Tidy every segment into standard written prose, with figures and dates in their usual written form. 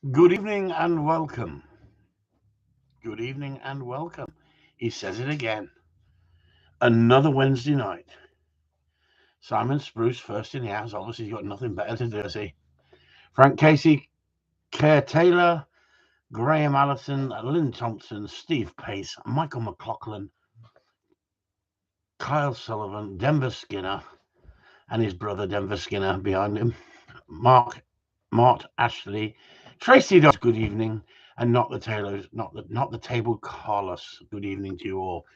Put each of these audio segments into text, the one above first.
Good evening and welcome. Good evening and welcome. He says it again. Another Wednesday night. Simon Spruce first in the house. Obviously, he's got nothing better to do, has he? Frank Casey, Kerr Taylor, Graham Allison, Lynn Thompson, Steve Pace, Michael McLaughlin, Kyle Sullivan, Denver Skinner, and his brother Denver Skinner behind him. Mart Ashley, Tracy Dodds. Good evening, and not the Taylors, not the table Carlos. Good evening to you all.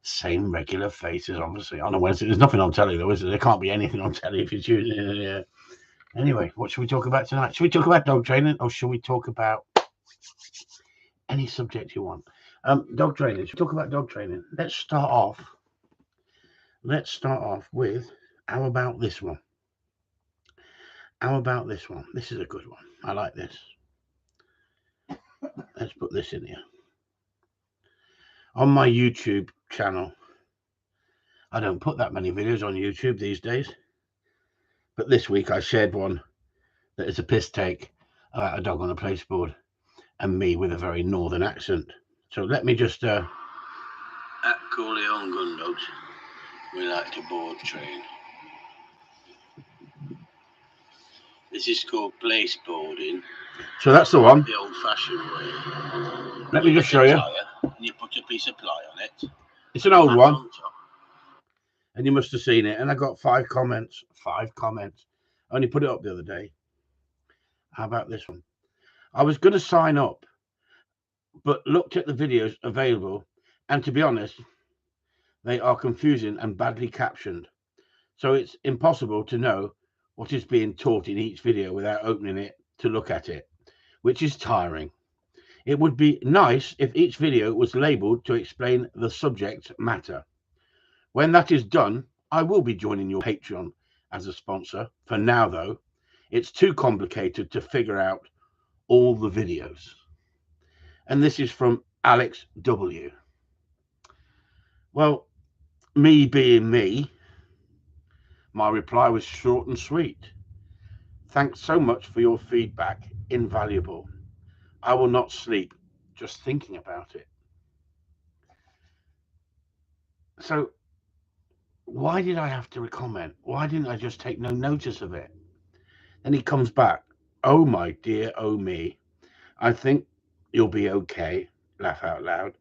Same regular faces, obviously, on a Wednesday. There's nothing on telly, though, is there? There can't be anything on telly if you're tuning in. Yeah. Anyway, what should we talk about tonight? Should we talk about dog training, or should we talk about any subject you want? Dog training. Should we talk about dog training? Let's start off with, how about this one? How about this one? This is a good one. I like this. Let's put this in here. On my YouTube channel, I don't put that many videos on YouTube these days, but this week I shared one that is a piss take about a dog on a placeboard and me with a very northern accent. So let me just... At Corleone Gundogs, we like to board train. This is called placeboarding. So that's the one. The old-fashioned way. Let me just show you. And you put a piece of ply on it. It's an old one. And you must have seen it. And I got 5 comments. 5 comments. I only put it up the other day. How about this one? I was going to sign up, but looked at the videos available, and to be honest, they are confusing and badly captioned. So it's impossible to know what is being taught in each video without opening it to look at it, which is tiring. It would be nice if each video was labeled to explain the subject matter. When that is done, I will be joining your Patreon as a sponsor. For now, though, it's too complicated to figure out all the videos. And this is from Alex W. Well, me being me, my reply was short and sweet. Thanks so much for your feedback. Invaluable. I will not sleep just thinking about it. So why did I have to comment? Why didn't I just take no notice of it? Then he comes back. Oh, my dear, oh, me. I think you'll be okay. Laugh out loud.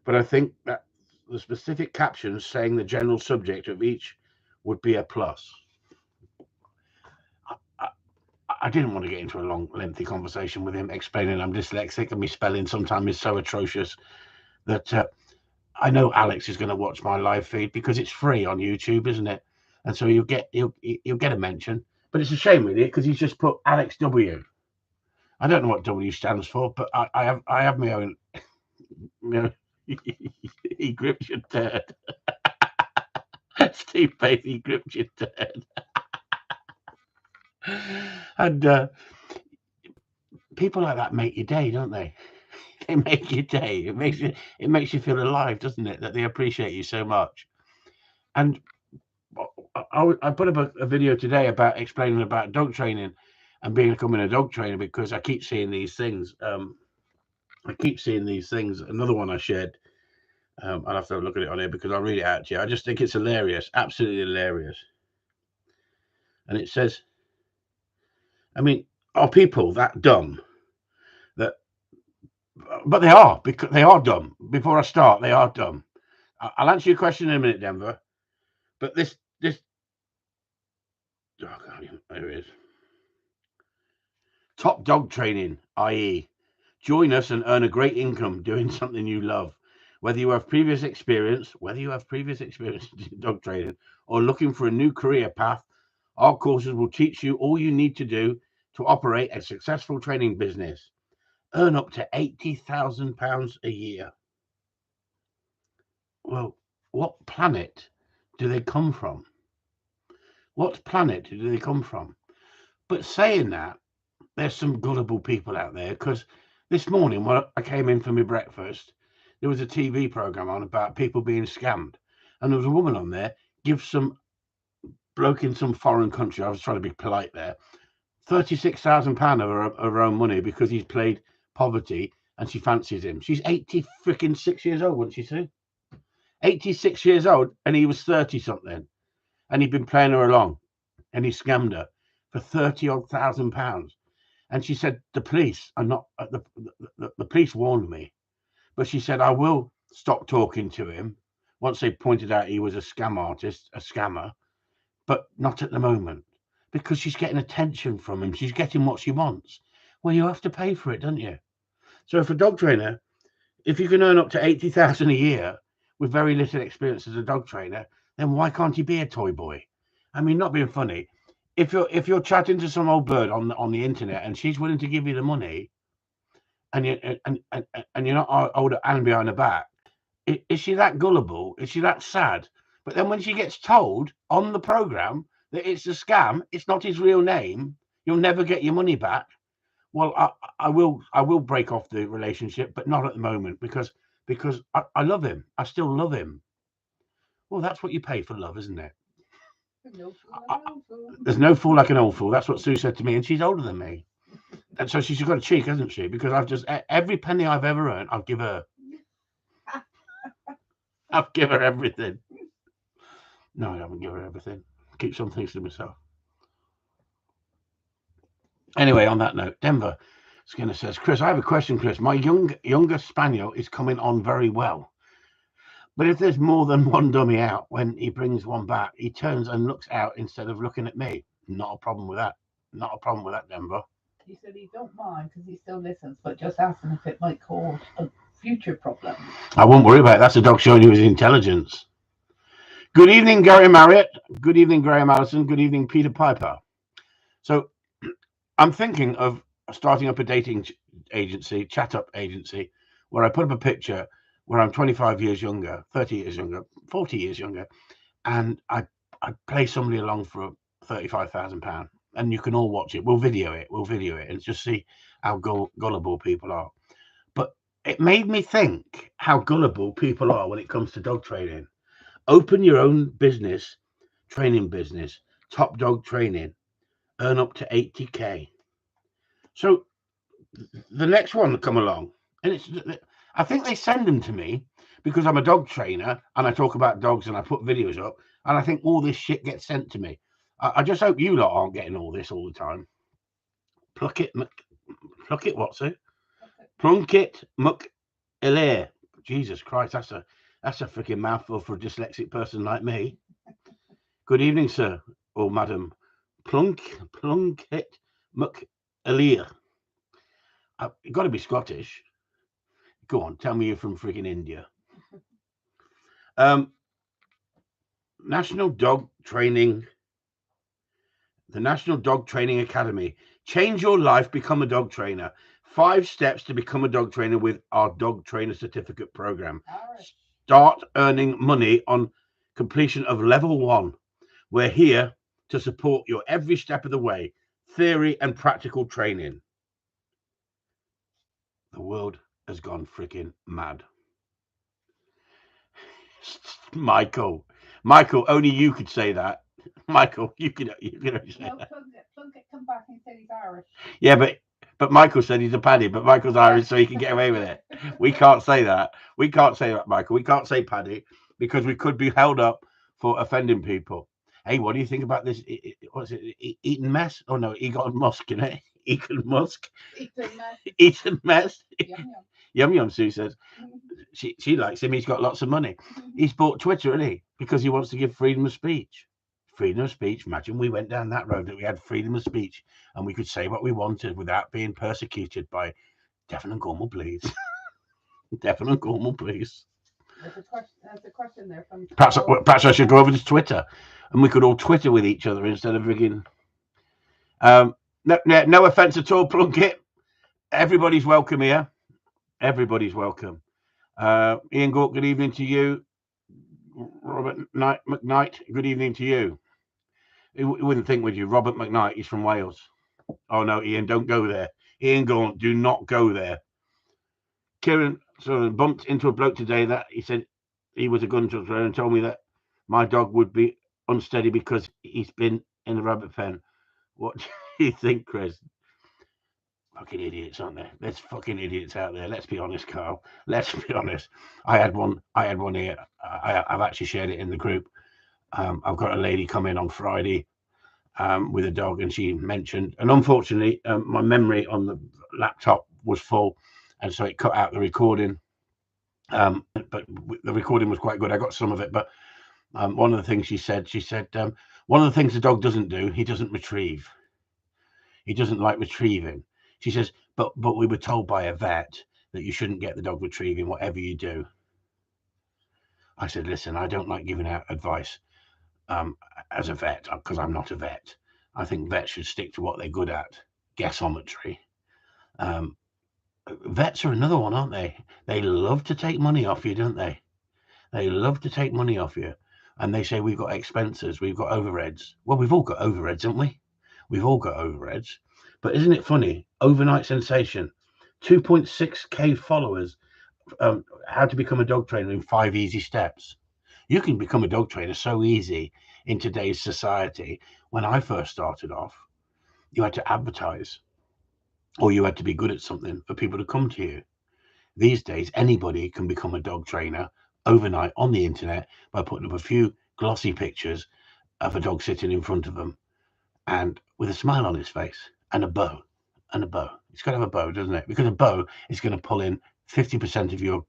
But I think that the specific captions saying the general subject of each would be a plus. I didn't want to get into a long, lengthy conversation with him explaining I'm dyslexic and my spelling sometimes is so atrocious that I know Alex is going to watch my live feed because it's free on YouTube, isn't it? And so you'll get a mention. But it's a shame with it because he's just put Alex W. I don't know what W stands for, but I have my own. He grips your turd. Steve Pace, he grips your turd. And people like that make your day, don't they? They make your day. It makes you feel alive, doesn't it? That they appreciate you so much. And I put up a video today about explaining about dog training and becoming a dog trainer because I keep seeing these things. Another one I shared. I'll have to look at it on here because I'll read it out to you. I just think it's hilarious, absolutely hilarious. And it says, I mean, are people that dumb? But they are, because they are dumb. Before I start, they are dumb. I'll answer your question in a minute, Denver. But this, oh, there it is. Top dog training, i.e., join us and earn a great income doing something you love. Whether you have previous experience in dog training or looking for a new career path, our courses will teach you all you need to do to operate a successful training business. Earn up to £80,000 a year. Well, what planet do they come from? What planet do they come from? But saying that, there's some gullible people out there, because this morning when I came in for my breakfast, there was a TV program on about people being scammed. And there was a woman on there, give some bloke in some foreign country, I was trying to be polite there, £36,000 of her own money because he's played poverty and she fancies him. She's 86 years old, wasn't she, Sue? 86 years old, and he was 30 something, and he'd been playing her along, and he scammed her for £30,000. And she said, the police are not, the police warned me, but she said, I will stop talking to him once they pointed out he was a scam artist, a scammer, but not at the moment, because she's getting attention from him. She's getting what she wants. Well, you have to pay for it, don't you? So for a dog trainer, if you can earn up to 80,000 a year with very little experience as a dog trainer, then why can't you be a toy boy? I mean, not being funny. If you're chatting to some old bird on the internet and she's willing to give you the money, and you're not older and behind her back, is she that gullible? Is she that sad? But then when she gets told on the program that it's a scam, it's not his real name, you'll never get your money back. Well, I will break off the relationship, but not at the moment because I love him. I still love him. Well, that's what you pay for love, isn't it? There's no fool like an old fool. That's what Sue said to me, and she's older than me. And so she's got a cheek, hasn't she? Because I've just, every penny I've ever earned, I'll give her. I'll give her everything. No, I haven't given her everything. Keep some things to myself. Anyway, on that note, Denver Skinner says, Chris, I have a question, Chris. My younger spaniel is coming on very well. But if there's more than one dummy out, when he brings one back, he turns and looks out instead of looking at me. Not a problem with that. Not a problem with that, Denver. He said he don't mind because he still listens, but just asking if it might cause a future problem. I won't worry about it. That's a dog showing you his intelligence. Good evening, Gary Marriott. Good evening, Graham Allison. Good evening, Peter Piper. So I'm thinking of starting up a dating agency, chat up agency, where I put up a picture where I'm 25 years younger, 30 years younger, 40 years younger, and I play somebody along for £35,000, and you can all watch it. We'll video it, and just see how gullible people are. But it made me think how gullible people are when it comes to dog training. Open your own business, training business, Top Dog Training, earn up to 80k. So the next one come along, and I think they send them to me because I'm a dog trainer and I talk about dogs and I put videos up, and I think all this shit gets sent to me. I just hope you lot aren't getting all this all the time. Plunkett, what's it? Plunkett McIlair. Jesus Christ, that's a freaking mouthful for a dyslexic person like me. Good evening, sir or madam. Plunkett McIlair. You've got to be Scottish. Go on, tell me you're from freaking India. National Dog Training. The National Dog Training Academy. Change your life, become a dog trainer. 5 steps to become a dog trainer with our dog trainer certificate program. Start earning money on completion of level 1. We're here to support you every step of the way. Theory and practical training. The world has gone freaking mad. Michael, only you could say that. Michael, you could only say that. Plunkett come back and said he's Irish. Yeah, but Michael said he's a paddy, but Michael's Irish, so he can get away with it. We can't say that. We can't say that, Michael. We can't say paddy because we could be held up for offending people. Hey, what do you think about this? What's it? Eaton Mess? Oh no, Egon Musk, in it. Egon Musk. Eaton Mess. Yum yum, Sue says. She likes him. He's got lots of money. He's bought Twitter, isn't he? Because he wants to give freedom of speech. Freedom of speech. Imagine we went down that road, that we had freedom of speech and we could say what we wanted without being persecuted by Devon and Cornwall police. Devon and Cornwall police. There's a question there from. Perhaps I should go over to Twitter and we could all Twitter with each other instead of rigging. No offense at all, Plunkett. Everybody's welcome here. Everybody's welcome. Ian Gork, good evening to you. Robert McKnight, good evening to you. You wouldn't think, would you? Robert McKnight, he's from Wales. Oh no, Ian, don't go there. Ian Gork, do not go there. Kieran sort of bumped into a bloke today that he said he was a gun trainer and told me that my dog would be unsteady because he's been in the rabbit pen. What do you think, Chris? Fucking idiots, aren't there? There's fucking idiots out there. Let's be honest, Carl. Let's be honest. I had one here. I've actually shared it in the group. I've got a lady come in on Friday with a dog, and she mentioned, and unfortunately, my memory on the laptop was full, and so it cut out the recording. But the recording was quite good. I got some of it, but one of the things she said, one of the things the dog doesn't do, he doesn't retrieve. He doesn't like retrieving. She says, but we were told by a vet that you shouldn't get the dog retrieving whatever you do. I said, listen, I don't like giving out advice as a vet, because I'm not a vet. I think vets should stick to what they're good at. Guessometry. Vets are another one, aren't they? They love to take money off you, don't they? They love to take money off you. And they say, we've got expenses, we've got overheads. Well, we've all got overheads, haven't we? We've all got overheads. But isn't it funny? Overnight sensation. 2.6k followers. How to become a dog trainer in 5 easy steps. You can become a dog trainer so easy in today's society. When I first started off, you had to advertise, or you had to be good at something for people to come to you. These days, anybody can become a dog trainer overnight on the internet by putting up a few glossy pictures of a dog sitting in front of them and with a smile on his face and a bow. It's got to have a bow, doesn't it? Because a bow is going to pull in 50% of your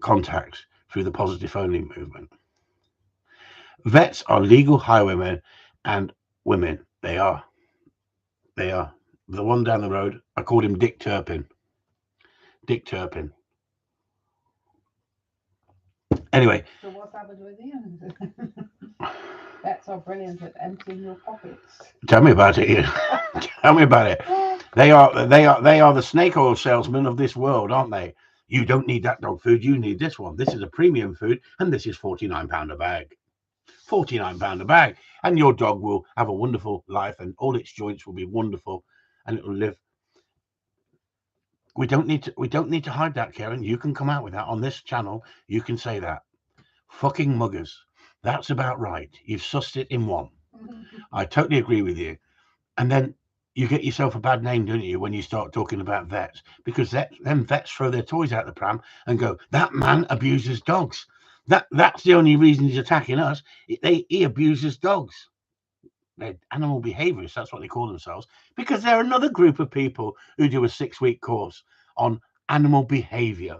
contacts through the positive only movement. Vets are legal highwaymen and women. They are. The one down the road, I called him Dick Turpin. Anyway. So what's happened with him? Vets are brilliant at emptying your pockets. Tell me about it, Ian. Tell me about it. They are the snake oil salesmen of this world, aren't they? You don't need that dog food. You need this one. This is a premium food, and this is £49 a bag. £49 a bag, and your dog will have a wonderful life, and all its joints will be wonderful, and it will live. We don't need to hide that, Karen. You can come out with that on this channel. You can say that. Fucking muggers. That's about right. You've sussed it in one. I totally agree with you. And then you get yourself a bad name, don't you, when you start talking about vets? Because them vets throw their toys out the pram and go, that man abuses dogs. That's the only reason he's attacking us. He abuses dogs. They're animal behaviorists, that's what they call themselves, because they're another group of people who do a 6-week course on animal behavior.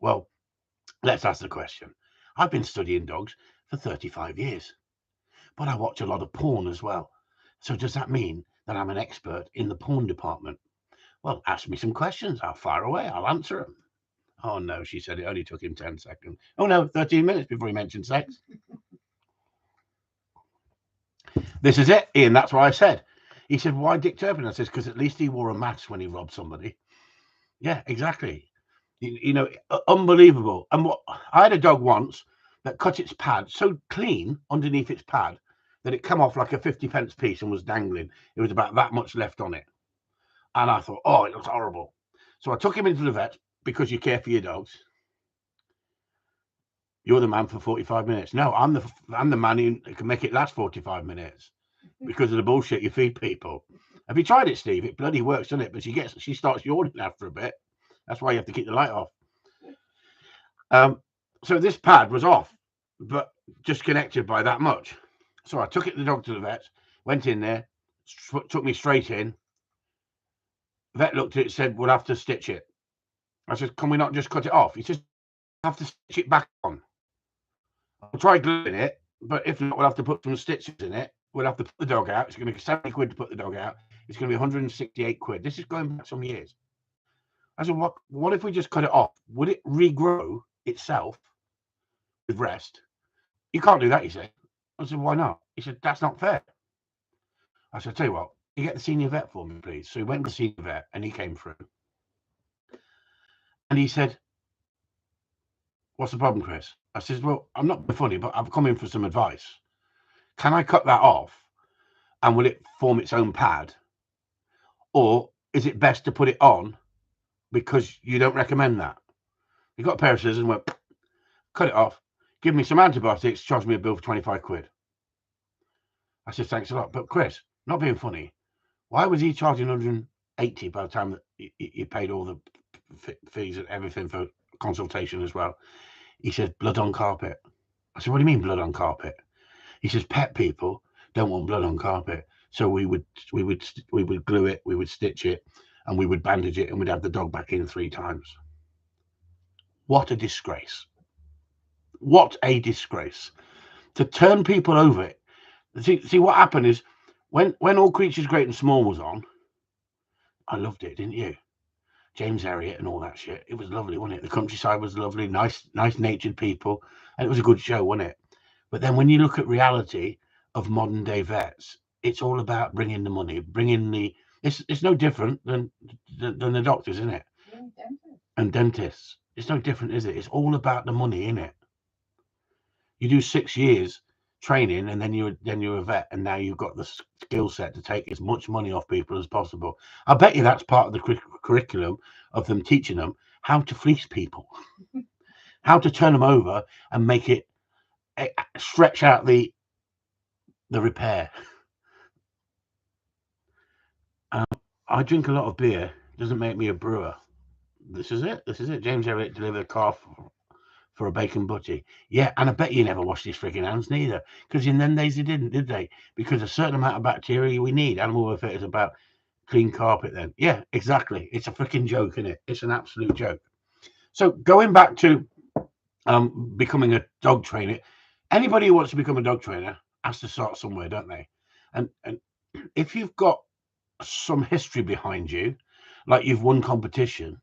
Well, let's ask the question. I've been studying dogs for 35 years, but I watch a lot of porn as well. So does that mean that I'm an expert in the porn department? Well, ask me some questions. I'll fire away. I'll answer them. Oh, no, she said it only took him 10 seconds. Oh, no, 13 minutes before he mentioned sex. This is it, Ian. That's what I said. He said, why Dick Turpin? I said, because at least he wore a mask when he robbed somebody. Yeah, exactly. You know, unbelievable. And what I had a dog once that cut its pad so clean underneath its pad that it came off like a 50p piece and was dangling. It was about that much left on it. And I thought, oh, it looks horrible. So I took him into the vet because you care for your dogs. You're the man for 45 minutes. No, I'm the man who can make it last 45 minutes because of the bullshit you feed people. Have you tried it, Steve? It bloody works, doesn't it? But she starts yawning after a bit. That's why you have to keep the light off. So this pad was off, but just connected by that much. So I took the dog to the vet, went in there, took me straight in. Vet looked at it, said, we'll have to stitch it. I said, can we not just cut it off? He says, we'll have to stitch it back on. I'll try gluing it, but if not, we'll have to put some stitches in it. We'll have to put the dog out. It's going to be 70 quid to put the dog out. It's going to be 168 quid. This is going back some years. I said, what if we just cut it off? Would it regrow itself with rest? You can't do that, he said. I said, why not? He said, that's not fair. I said, tell you what, you get the senior vet for me, please. So he went to the senior vet and he came through. And he said, what's the problem, Chris? I said, well, I'm not funny, but I've come in for some advice. Can I cut that off? And will it form its own pad? Or is it best to put it on because you don't recommend that? He got a pair of scissors and went, cut it off, give me some antibiotics, charge me a bill for 25 quid. I said, thanks a lot. But Chris, Not being funny. Why was he charging 180 by the time that you paid all the fees and everything for consultation as well? He says, blood on carpet. I said, what do you mean blood on carpet? He says, pet people don't want blood on carpet. So we would glue it, we would stitch it, and we would bandage it, and we'd have the dog back in 3 times. What a disgrace. What a disgrace. To turn people over. See what happened is when All Creatures Great and Small was on, I loved it, didn't you? James Herriot and all that shit. It was lovely, wasn't it? The countryside was lovely, nice natured people, and it was a good show, wasn't it? But then when you look at reality of modern day vets, it's all about bringing the money, bringing the. It's no different than the doctors, isn't it? Yeah, dentists. And dentists. It's no different, is it? It's all about the money, isn't it? You do 6 years training, and then you're a vet, and now you've got the skill set to take as much money off people as possible. I bet you that's part of the curriculum of them teaching them how to fleece people, how to turn them over and make it stretch out the repair. I drink a lot of beer. Doesn't make me a brewer. This is it. James Herriot delivered a car for a bacon butty. Yeah, and I bet you never washed his freaking hands neither. Because in them days they didn't, did they? Because a certain amount of bacteria we need. Animal welfare is about clean carpet then. Yeah, exactly. It's a freaking joke, isn't it? It's an absolute joke. So going back to becoming a dog trainer, anybody who wants to become a dog trainer has to start somewhere, don't they? And if you've got some history behind you, like you've won competition,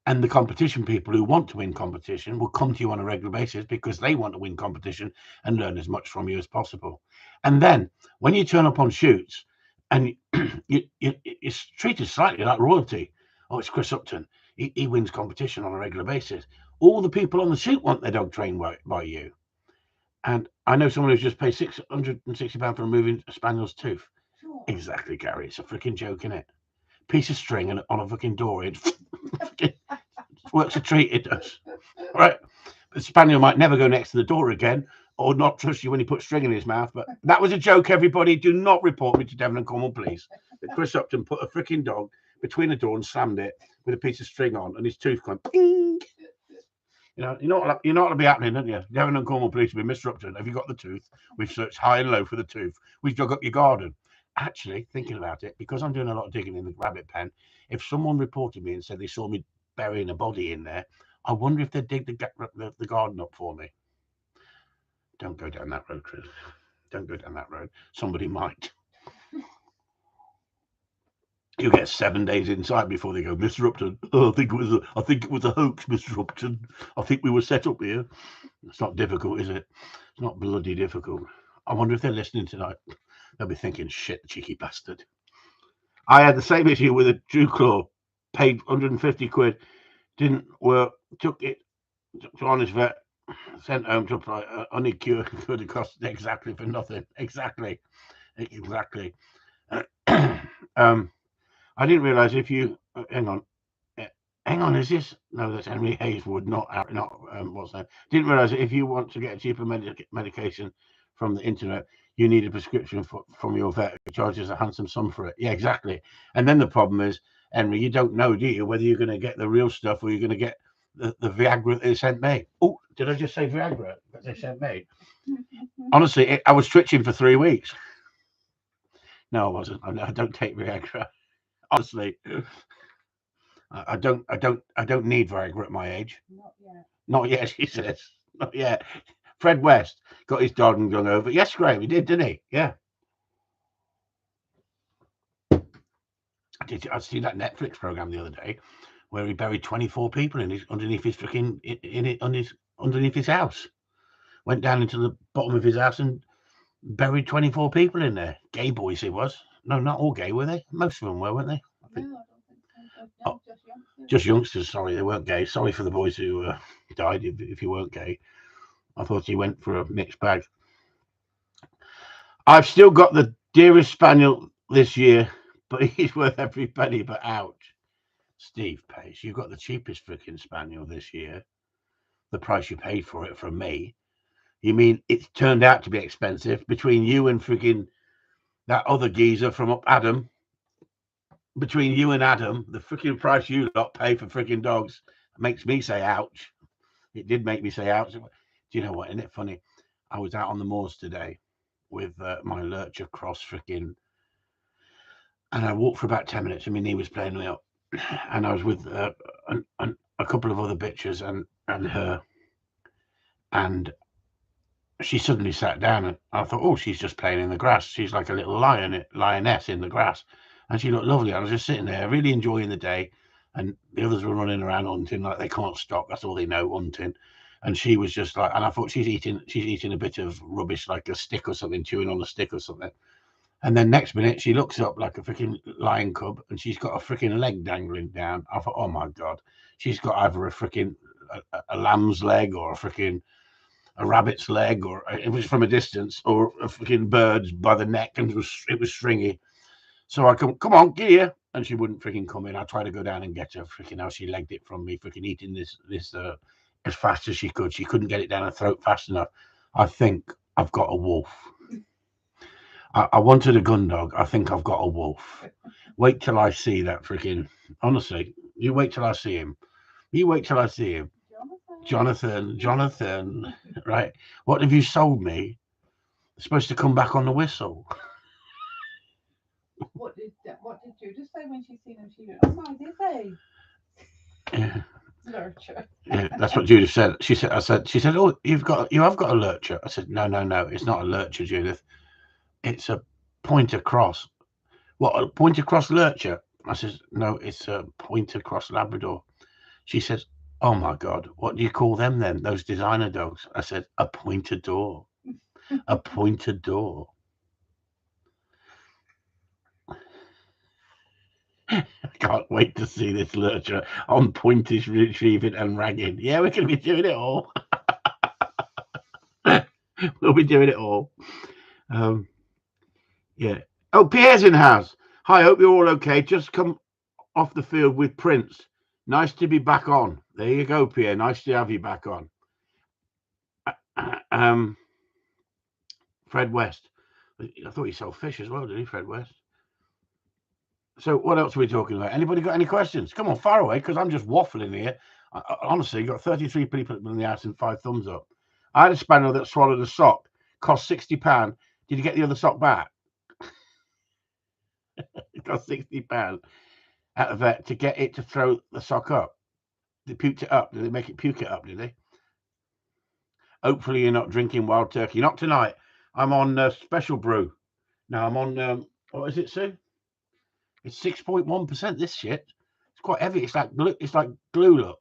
and the competition people who want to win competition will come to you on a regular basis because they want to win competition and learn as much from you as possible. And then when you turn up on shoots and it's treated slightly like royalty. Oh, it's Chris Upton. He wins competition on a regular basis. All the people on the shoot want their dog trained by you. And I know someone who's just paid £660 for removing a spaniel's tooth. Sure. Exactly, Gary. It's a freaking joke, isn't it? Piece of string and on a fucking door. It works a treat, it does. Right? The spaniel might never go next to the door again or not trust you when you put string in his mouth. But that was a joke, everybody. Do not report me to Devon and Cornwall, please. Chris Upton put a freaking dog between the door and slammed it with a piece of string on, and his tooth gone ping. You're not to be happening, aren't you? Devon and Cornwall police will be Mr. Upton. Have you got the tooth? We've searched high and low for the tooth. We've dug up your garden. Actually, thinking about it, because I'm doing a lot of digging in the rabbit pen, if someone reported me and said they saw me burying a body in there, I wonder if they'd dig the garden up for me. Don't go down that road, Chris. Don't go down that road. Somebody might. You get 7 days inside before they go, Mr. Upton. Oh, I think it was a hoax, Mr. Upton. I think we were set up here. It's not difficult, is it? It's not bloody difficult. I wonder if they're listening tonight. They'll be thinking, shit, cheeky bastard. I had the same issue with a Jew claw. Paid 150 quid. Didn't work. Took it to Honest Vet. Sent home to apply. Only cure could have cost exactly for nothing. Exactly. I didn't realise if you hang on, is this? No, that's Henry Hayeswood, not what's that? Didn't realise that if you want to get a cheaper medication from the internet, you need a prescription from your vet who charges a handsome sum for it. Yeah, exactly. And then the problem is, Henry, you don't know, do you, whether you're going to get the real stuff or you're going to get the Viagra that they sent me. Oh, did I just say Viagra that they sent me? Honestly, I was twitching for 3 weeks. No, I wasn't. I don't take Viagra. Honestly, I don't need Viagra at my age. Not yet, she says. Not yet. Fred West got his garden gun over. Yes, Graham, he did, didn't he? Yeah. I see that Netflix program the other day where he buried 24 people underneath his house. Went down into the bottom of his house and buried 24 people in there. Gay boys he was. No, not all gay, were they? Most of them were, weren't they? No, I don't think so. Oh, Just youngsters. Just youngsters, sorry, they weren't gay. Sorry for the boys who died if you weren't gay. I thought he went for a mixed bag. I've still got the dearest spaniel this year, but he's worth every penny, but ouch. Steve Pace, you've got the cheapest freaking spaniel this year. The price you paid for it from me. You mean it's turned out to be expensive between you and freaking that other geezer from up Adam, between you and Adam, the freaking price you lot pay for freaking dogs makes me say ouch. It did make me say ouch. Do you know what? Isn't it funny? I was out on the moors today with my lurcher cross freaking, and I walked for about 10 minutes and my knee was playing me up. And I was with a couple of other bitches and her, and she suddenly sat down and I thought, oh, she's just playing in the grass. She's like a little lioness in the grass. And she looked lovely. I was just sitting there, really enjoying the day. And the others were running around hunting like they can't stop. That's all they know, hunting. And she was just like, and I thought she's eating a bit of rubbish, like a stick or something, chewing on a stick or something. And then next minute she looks up like a freaking lion cub and she's got a freaking leg dangling down. I thought, oh my God, she's got either a freaking a lamb's leg or a rabbit's leg, or it was from a distance, or a freaking bird's by the neck, and it was stringy. So I come on, get here, and she wouldn't freaking come in. I tried to go down and get her. Freaking how she legged it from me, freaking eating this as fast as she could. She couldn't get it down her throat fast enough. I think I've got a wolf. I wanted a gun dog. I think I've got a wolf. Wait till I see that freaking. Honestly, you wait till I see him. You wait till I see him. Jonathan, right? What have you sold me? It's supposed to come back on the whistle. What did Judith say when she seen him? She went, "Oh my, did they?" Yeah. Lurcher. Yeah, that's what Judith said. She said, oh, you have got a lurcher. I said, no, it's not a lurcher, Judith. It's a pointer cross. What, a pointer cross lurcher? I said, no, it's a pointer cross Labrador. She says, oh my God, what do you call them then? Those designer dogs? I said, a pointador. A pointador. I can't wait to see this lurcher on pointish retrieving and ragging. Yeah, we're going to be doing it all. We'll be doing it all. Yeah. Oh, Pierre's in house. Hi, hope you're all okay. Just come off the field with Prince. Nice to be back on. There you go, Pierre. Nice to have you back on. Fred West. I thought he sold fish as well, did he, Fred West? So what else are we talking about? Anybody got any questions? Come on, far away, because I'm just waffling here. I honestly got 33 people in the house and 5 thumbs up. I had a spaniel that swallowed a sock. Cost £60. Did you get the other sock back? It cost £60 at a vet to get it to throw the sock up. They puked it up. Did they make it puke it up, did they? Hopefully you're not drinking wild turkey. Not tonight. I'm on special brew. Now I'm on, what is it, Sue? It's 6.1%, this shit. It's quite heavy. It's like glue, look.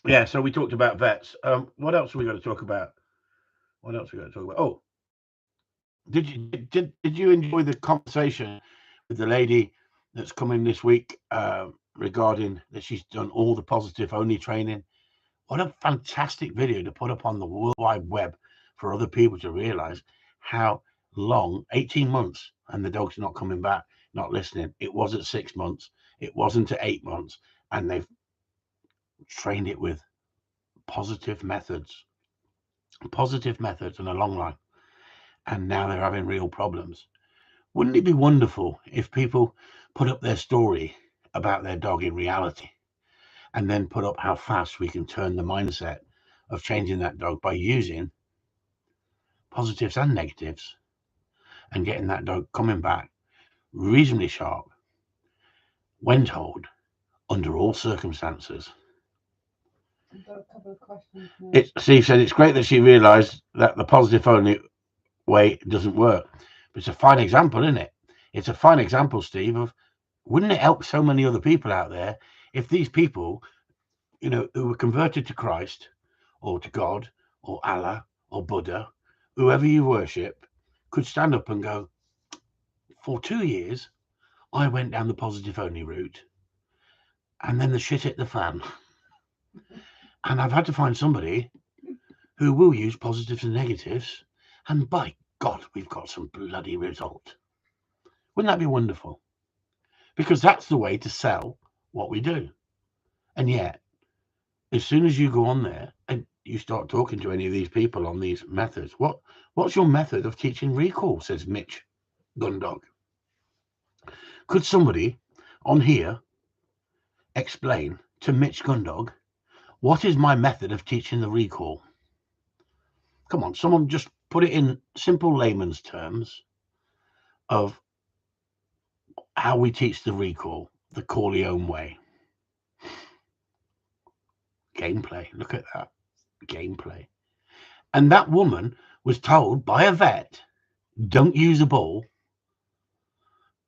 Yeah, so we talked about vets. What else are we going to talk about? Oh, did you enjoy the conversation with the lady that's coming this week regarding that she's done all the positive only training? What a fantastic video to put up on the World Wide Web for other people to realize how long, 18 months, and the dog's not coming back, not listening. It wasn't 6 months. It wasn't 8 months. And they've trained it with positive methods and a long line. And now they're having real problems. Wouldn't it be wonderful if people put up their story about their dog in reality and then put up how fast we can turn the mindset of changing that dog by using positives and negatives and getting that dog coming back reasonably sharp when told under all circumstances? I've got a couple of questions now. Steve said it's great that she realised that the positive only way doesn't work. But it's a fine example, isn't it? It's a fine example, Steve, of wouldn't it help so many other people out there if these people, who were converted to Christ or to God or Allah or Buddha, whoever you worship, could stand up and go, for 2 years, I went down the positive only route and then the shit hit the fan. And I've had to find somebody who will use positives and negatives. And by God, we've got some bloody result. Wouldn't that be wonderful? Because that's the way to sell what we do. And yet, as soon as you go on there, and you start talking to any of these people on these methods. What's your method of teaching recall? Says Mitch Gundog. Could somebody on here explain to Mitch Gundog, what is my method of teaching the recall? Come on, someone just put it in simple layman's terms of how we teach the recall, the Corleone way. Gameplay. Look at that. Gameplay. And that woman was told by a vet, don't use a ball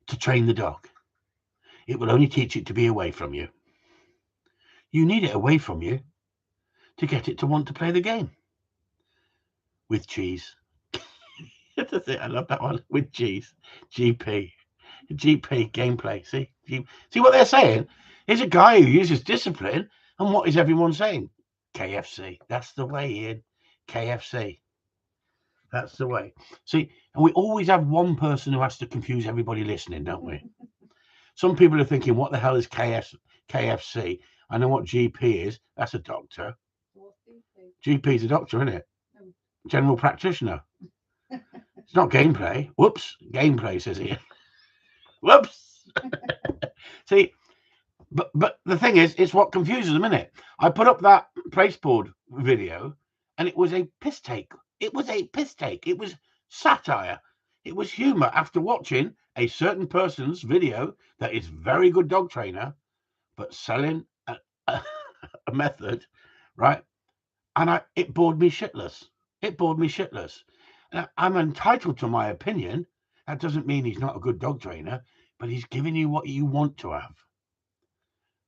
to train the dog. It will only teach it to be away from you. You need it away from you to get it to want to play the game. With cheese. That's it. I love that one. With cheese. GP gameplay. See what they're saying? Here's a guy who uses discipline, and what is everyone saying? KFC. That's the way, Ian. KFC. That's the way. See, and we always have one person who has to confuse everybody listening, don't we? Some people are thinking, what the hell is KFC? I know what GP is. That's a doctor. GP is a doctor, isn't it? General practitioner. It's not gameplay. Whoops. Gameplay, says he. Whoops. See, but the thing is, it's what confuses them, isn't it? I put up that placeboard video, and it was a piss take. It was a piss take. It was satire. It was humor after watching a certain person's video that is very good dog trainer, but selling a method, right? And it bored me shitless. It bored me shitless. Now, I'm entitled to my opinion. That doesn't mean he's not a good dog trainer, but he's giving you what you want to have.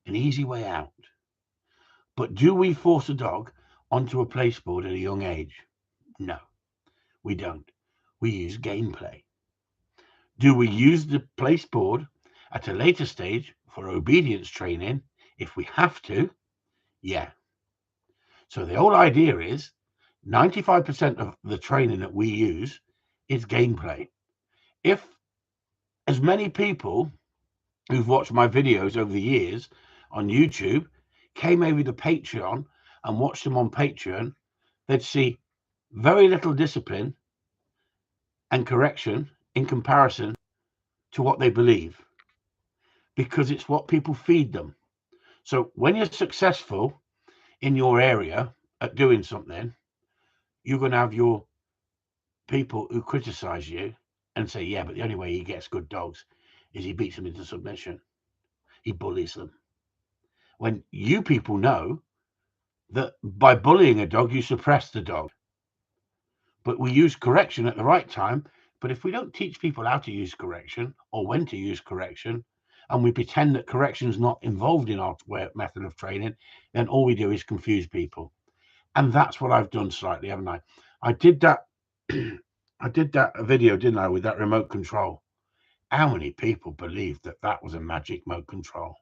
An easy way out. But do we force a dog onto a placeboard at a young age? No, we don't. We use gameplay. Do we use the placeboard at a later stage for obedience training if we have to? Yeah. So the whole idea is 95% of the training that we use is gameplay. If as many people who've watched my videos over the years on YouTube came over to Patreon and watched them on Patreon, they'd see very little discipline and correction in comparison to what they believe, because it's what people feed them. So when you're successful in your area at doing something, you're going to have your people who criticize you and say, yeah, but the only way he gets good dogs is he beats them into submission. He bullies them. When you people know that by bullying a dog, you suppress the dog. But we use correction at the right time. But if we don't teach people how to use correction or when to use correction, and we pretend that correction is not involved in our method of training, then all we do is confuse people. And that's what I've done slightly, haven't I? I did that. I did that video, didn't I, with that remote control? How many people believed that that was a magic remote control?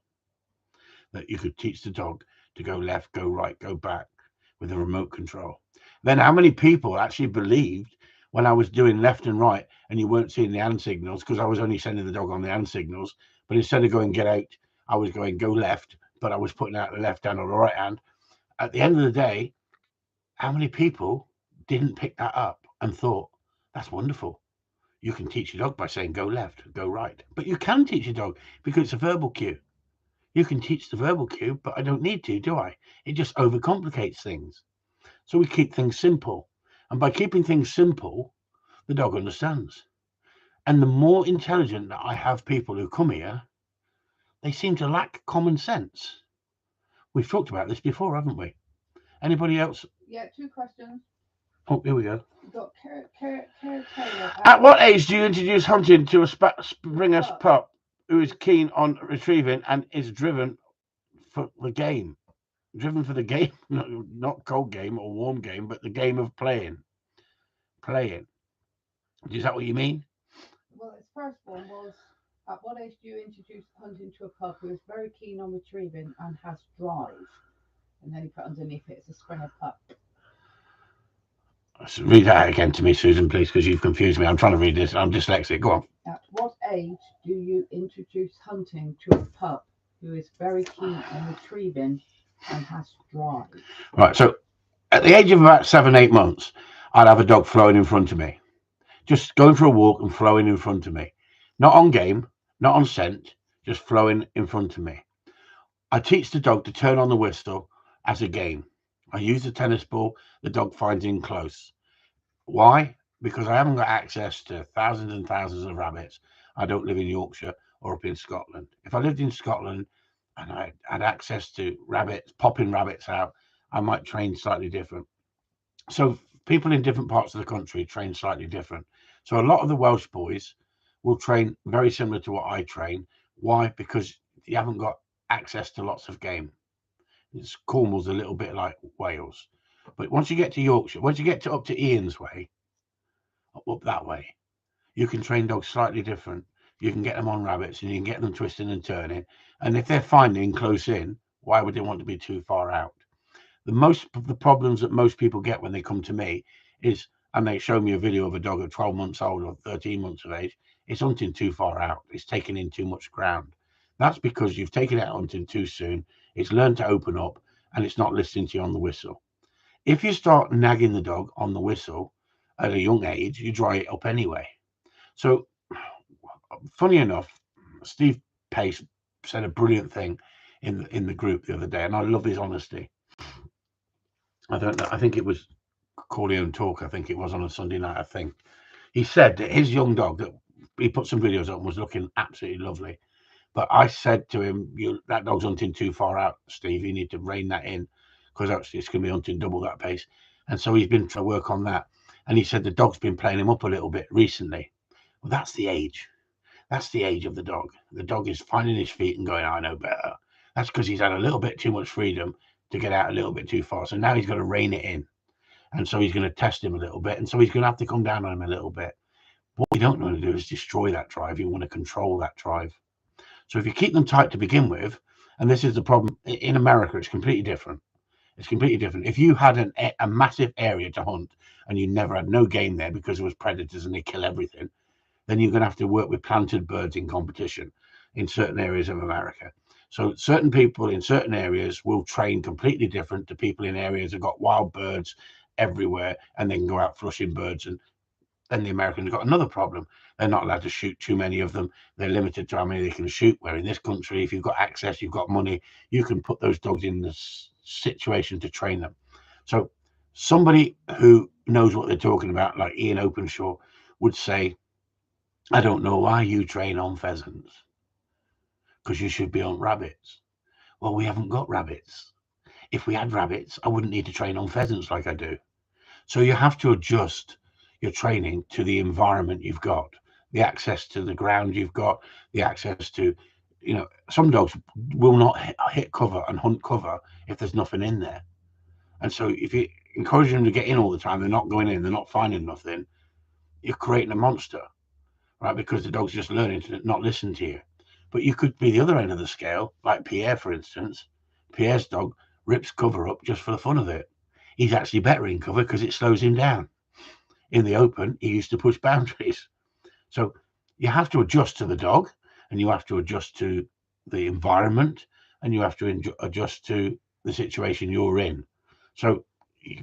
That you could teach the dog to go left, go right, go back with a remote control. Then how many people actually believed when I was doing left and right and you weren't seeing the hand signals, because I was only sending the dog on the hand signals, but instead of going get out, I was going go left, but I was putting out the left hand or the right hand. At the end of the day, how many people didn't pick that up and thought, that's wonderful. You can teach your dog by saying go left, go right. But you can teach your dog because it's a verbal cue. You can teach the verbal cue, but I don't need to, do I? It just overcomplicates things. So we keep things simple. And by keeping things simple, the dog understands. And the more intelligent that I have people who come here, they seem to lack common sense. We've talked about this before, haven't we? Anybody else? Yeah, 2 questions. Oh, here we go. We've got Taylor. At what age do you introduce hunting to a Springer's pup who is keen on retrieving and is driven for the game? Driven for the game, not cold game or warm game, but the game of playing. Is that what you mean? Well, his first one was, at what age do you introduce hunting to a pup who is very keen on retrieving and has drive? And then he put underneath it, it's a Springer pup. Read that again to me, Susan, please, because you've confused me. I'm trying to read this. I'm dyslexic. Go on. At what age do you introduce hunting to a pup who is very keen on retrieving and has drive? Right. So At the age of about 7, 8 months, I'd have a dog flowing in front of me, just going for a walk and flowing in front of me. Not on game, not on scent, just flowing in front of me. I teach the dog to turn on the whistle as a game. I use the tennis ball the dog finds in close. Why? Because I haven't got access to thousands and thousands of rabbits. I don't live in Yorkshire or up in Scotland. If I lived in Scotland and I had access to rabbits, popping rabbits out, I might train slightly different. So people in different parts of the country train slightly different. So a lot of the Welsh boys will train very similar to what I train. Why? Because you haven't got access to lots of game. Cornwall's a little bit like Wales. But once you get to Yorkshire, once you get to up to Ian's way, up that way, you can train dogs slightly different. You can get them on rabbits and you can get them twisting and turning. And if they're finding close in, why would they want to be too far out? The problems that most people get when they come to me is, and they show me a video of a dog at 12 months old or 13 months of age, it's hunting too far out. It's taking in too much ground. That's because you've taken it out hunting too soon. It's learned to open up and it's not listening to you on the whistle. If you start nagging the dog on the whistle at a young age, you dry it up anyway. So, funny enough, Steve Pace said a brilliant thing in the group the other day, and I love his honesty. I don't know. I think it was Corleone Talk. I think it was on a Sunday night. I think he said that his young dog, that he put some videos up, was looking absolutely lovely. But I said to him, that dog's hunting too far out, Steve. You need to rein that in, because actually it's going to be hunting double that pace. And so he's been trying to work on that. And he said the dog's been playing him up a little bit recently. Well, that's the age. That's the age of the dog. The dog is finding his feet and going, I know better. That's because he's had a little bit too much freedom to get out a little bit too far. So now he's got to rein it in. And so he's going to test him a little bit. And so he's going to have to come down on him a little bit. What we don't want to do is destroy that drive. You want to control that drive. So if you keep them tight to begin with, and this is the problem in America, it's completely different. It's completely different. If you had a massive area to hunt and you never had no game there because there was predators and they kill everything, then you're going to have to work with planted birds in competition in certain areas of America. So certain people in certain areas will train completely different to people in areas that got wild birds everywhere and they can go out flushing birds. And then the Americans got another problem. They're not allowed to shoot too many of them. They're limited to how many they can shoot. Where in this country, if you've got access, you've got money, you can put those dogs in the situation to train them. So somebody who knows what they're talking about, like Ian Openshaw, would say, I don't know why you train on pheasants, because you should be on rabbits. Well, we haven't got rabbits. If we had rabbits, I wouldn't need to train on pheasants like I do. So you have to adjust your training to the environment you've got, the access to the ground you've got, the access to, some dogs will not hit cover and hunt cover if there's nothing in there. And so if you encourage them to get in all the time, they're not going in, they're not finding nothing, you're creating a monster, right? Because the dog's just learning to not listen to you. But you could be the other end of the scale, like Pierre, for instance. Pierre's dog rips cover up just for the fun of it. He's actually better in cover because it slows him down. In the open, he used to push boundaries. So you have to adjust to the dog, and you have to adjust to the environment, and you have to adjust to the situation you're in. So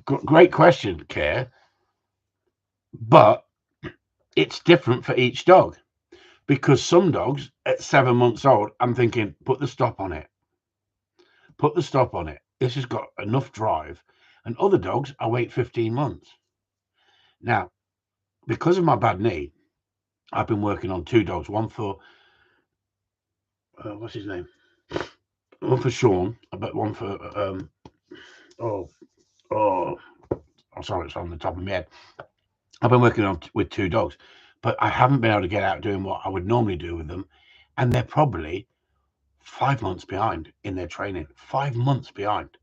great question, Care. But it's different for each dog, because some dogs at 7 months old, I'm thinking, put the stop on it. Put the stop on it. This has got enough drive. And other dogs, I wait 15 months. Now, because of my bad knee, I've been working on 2 dogs. One for, what's his name? One for Sean, but one for, I'm sorry, it's on the top of my head. I've been working on with 2 dogs, but I haven't been able to get out doing what I would normally do with them. And they're probably 5 months behind in their training. 5 months behind.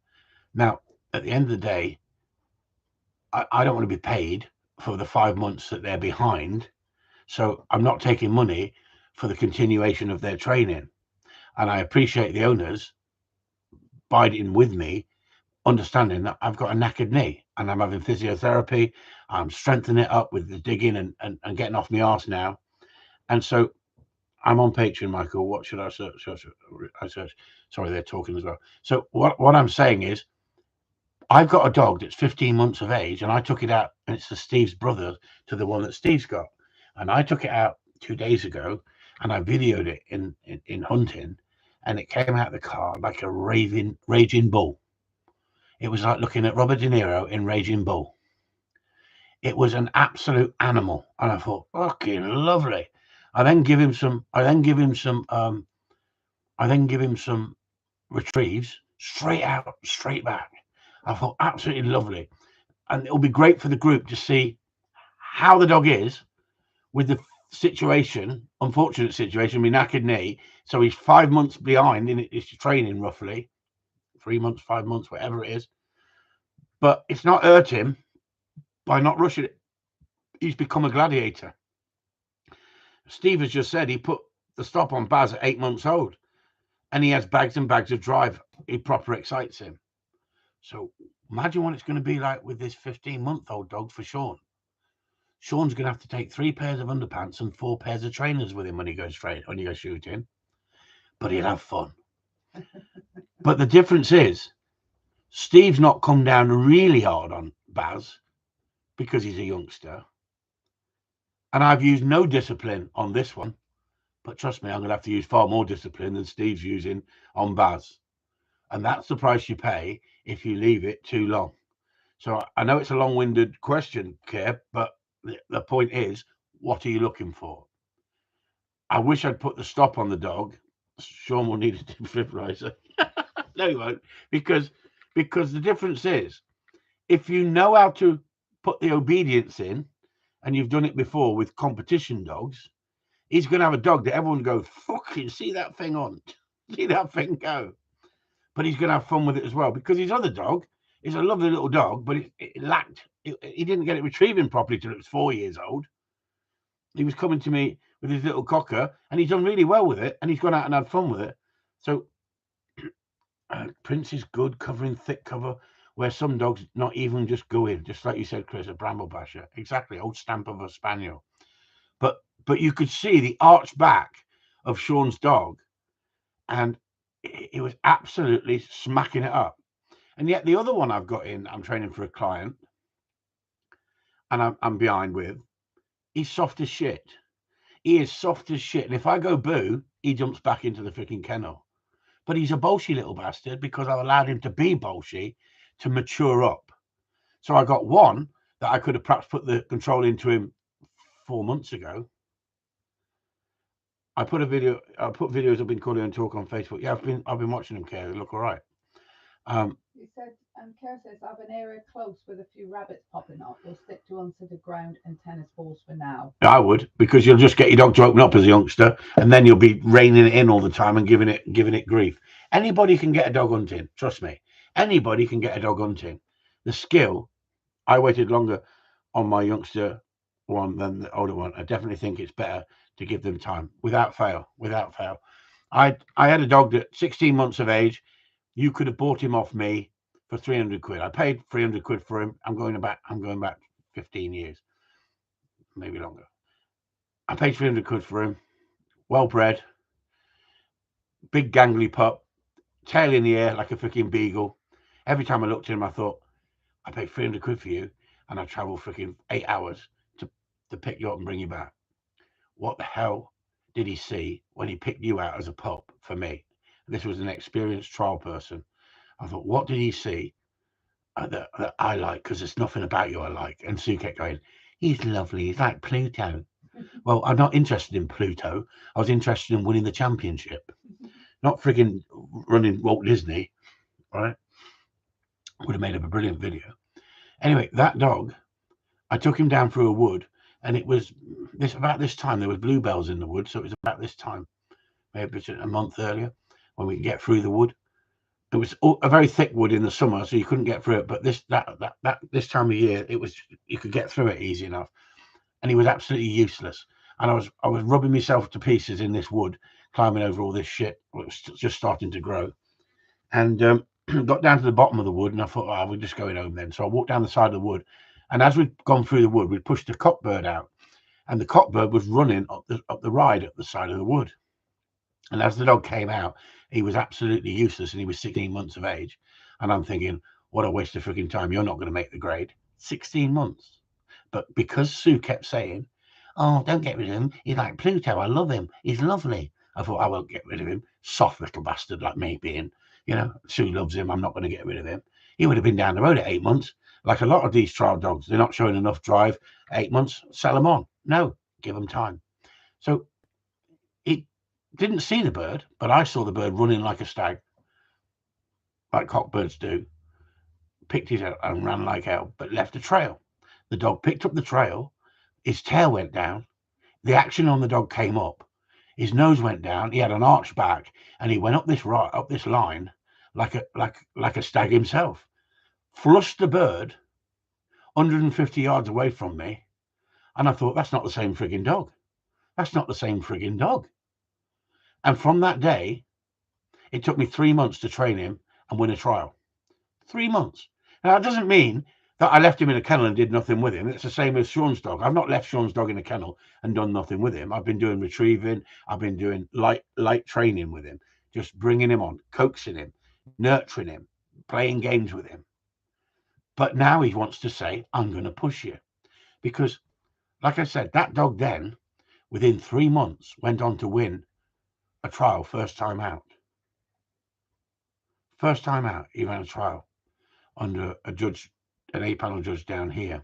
Now, at the end of the day, I don't want to be paid for the 5 months that they're behind. So I'm not taking money for the continuation of their training. And I appreciate the owners biding with me, understanding that I've got a knackered knee and I'm having physiotherapy. I'm strengthening it up with the digging and getting off my arse now. And so I'm on Patreon, Michael. What should I search? I search. Sorry, they're talking as well. So what I'm saying is, I've got a dog that's 15 months of age, and I took it out, and it's Steve's brother to the one that Steve's got. And I took it out 2 days ago, and I videoed it in hunting, and it came out of the car like a raging bull. It was like looking at Robert De Niro in Raging Bull. It was an absolute animal, and I thought, fucking lovely. I then give him some retrieves, straight out, straight back. I thought, absolutely lovely. And it'll be great for the group to see how the dog is with the situation, unfortunate situation, with knackered knee. So he's 5 months behind in his training, roughly 3 months, 5 months, whatever it is. But it's not hurt him by not rushing it. He's become a gladiator. Steve has just said he put the stop on Baz at 8 months old, and he has bags and bags of drive. It proper excites him. So imagine what it's going to be like with this 15-month-old dog for Sean. Sean's going to have to take 3 pairs of underpants and 4 pairs of trainers with him when he goes shooting, but he'll have fun. But the difference is, Steve's not come down really hard on Baz because he's a youngster, and I've used no discipline on this one. But trust me, I'm going to have to use far more discipline than Steve's using on Baz, and that's the price you pay if you leave it too long. So I know it's a long-winded question, Keir, but the point is, what are you looking for? I wish I'd put the stop on the dog. Sean will need a defibrillator. No, he won't, because the difference is, if you know how to put the obedience in, and you've done it before with competition dogs, he's going to have a dog that everyone goes, fucking see that thing on, see that thing go. But he's going to have fun with it as well, because his other dog is a lovely little dog, but it lacked. He didn't get it retrieving properly till it was 4 years old. He was coming to me with his little cocker, and he's done really well with it, and he's gone out and had fun with it. So Prince is good, covering thick cover, where some dogs not even just go in, just like you said, Chris, a bramble basher. Exactly, old stamp of a spaniel. But you could see the arched back of Sean's dog, and he was absolutely smacking it up. And yet the other one I've got in, I'm training for a client, and I'm behind with, he's soft as shit. He is soft as shit. And if I go boo, he jumps back into the freaking kennel. But he's a bolshy little bastard because I've allowed him to be bolshy to mature up. So I got one that I could have perhaps put the control into him 4 months ago. I put videos of been Corleone Talk on Facebook. Yeah, I've been watching them, Kerr. They look all right. He said, Kerr says, I have an area close with a few rabbits popping up. We'll stick to onto the ground and tennis balls for now. I would, because you'll just get your dog to open up as a youngster, and then you'll be reining it in all the time and giving it grief. Anybody can get a dog hunting. Trust me. Anybody can get a dog hunting. The skill, I waited longer on my youngster one than the older one. I definitely think it's better to give them time, without fail. I had a dog that 16 months of age, you could have bought him off me for 300 quid. I paid 300 quid for him. I'm going back 15 years, maybe longer. I paid 300 quid for him. Well bred, big gangly pup, tail in the air like a freaking beagle. Every time I looked at him, I thought, I paid 300 quid for you, and I traveled freaking 8 hours to pick you up and bring you back. What the hell did he see when he picked you out as a pup for me? This was an experienced trial person. I thought, what did he see that I like? Because there's nothing about you I like. And Sue kept going, he's lovely. He's like Pluto. Well, I'm not interested in Pluto. I was interested in winning the championship, not freaking running Walt Disney, right? Would have made up a brilliant video. Anyway, that dog, I took him down through a wood, and it was about this time. There was bluebells in the wood, so it was about this time, maybe a month earlier, when we could get through the wood. It was a very thick wood in the summer, so you couldn't get through it. But this time of year, you could get through it easy enough. And he was absolutely useless. And I was rubbing myself to pieces in this wood, climbing over all this shit. It was just starting to grow, and got down to the bottom of the wood, and I thought, we're just going home then. So I walked down the side of the wood, and as we'd gone through the wood, we pushed a cockbird out, and the cockbird was running up the ride at the side of the wood. And as the dog came out, he was absolutely useless, and he was 16 months of age. And I'm thinking, what a waste of freaking time. You're not going to make the grade. 16 months. But because Sue kept saying, oh, don't get rid of him. He's like Pluto. I love him. He's lovely. I thought, I won't get rid of him. Soft little bastard like me being, you know, Sue loves him. I'm not going to get rid of him. He would have been down the road at 8 months. Like a lot of these trial dogs, they're not showing enough drive. 8 months, sell them on. No, give them time. So it didn't see the bird, but I saw the bird running like a stag, like cockbirds do. Picked it up and ran like hell, but left a trail. The dog picked up the trail. His tail went down. The action on the dog came up. His nose went down. He had an arched back, and he went up this line like a stag himself. Flushed the bird 150 yards away from me, and I thought, that's not the same frigging dog. That's not the same frigging dog. And from that day, it took me 3 months to train him and win a trial. 3 months. Now, that doesn't mean that I left him in a kennel and did nothing with him. It's the same as Sean's dog. I've not left Sean's dog in a kennel and done nothing with him. I've been doing retrieving. I've been doing light training with him, just bringing him on, coaxing him, nurturing him, playing games with him. But now he wants to say, I'm going to push you. Because, like I said, that dog then, within 3 months, went on to win a trial first time out. First time out, he ran a trial under a judge, an A-panel judge down here.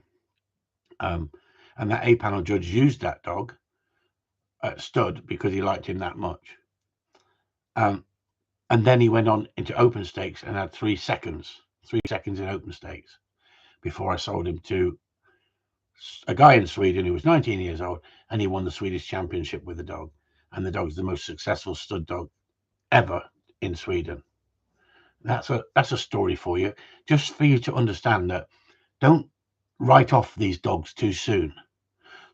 And that A-panel judge used that dog at stud because he liked him that much. And then he went on into open stakes and had 3 seconds in open stakes before I sold him to a guy in Sweden who was 19 years old, and he won the Swedish championship with the dog. And the dog's the most successful stud dog ever in Sweden. That's a story for you, just for you to understand that don't write off these dogs too soon.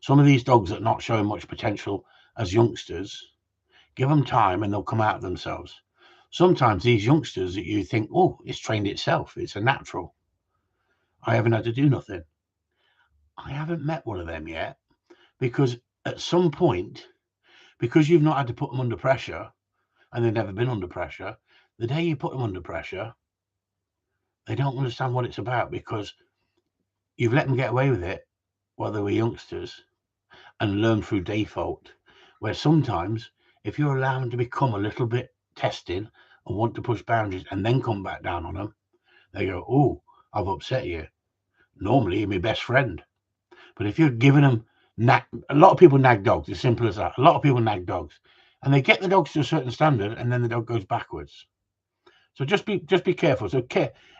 Some of these dogs that are not showing much potential as youngsters, give them time and they'll come out of themselves. Sometimes these youngsters that you think, oh, it's trained itself, it's a natural. I haven't had to do nothing. I haven't met one of them yet, because at some point, because you've not had to put them under pressure and they've never been under pressure, the day you put them under pressure, they don't understand what it's about, because you've let them get away with it while they were youngsters and learn through default, where sometimes if you're allowed them to become a little bit testing and want to push boundaries and then come back down on them, they go, oh, I've upset you. Normally you're my best friend. But if you're giving them a lot of people nag dogs, as simple as that. A lot of people nag dogs and they get the dogs to a certain standard and then the dog goes backwards. So just be careful. So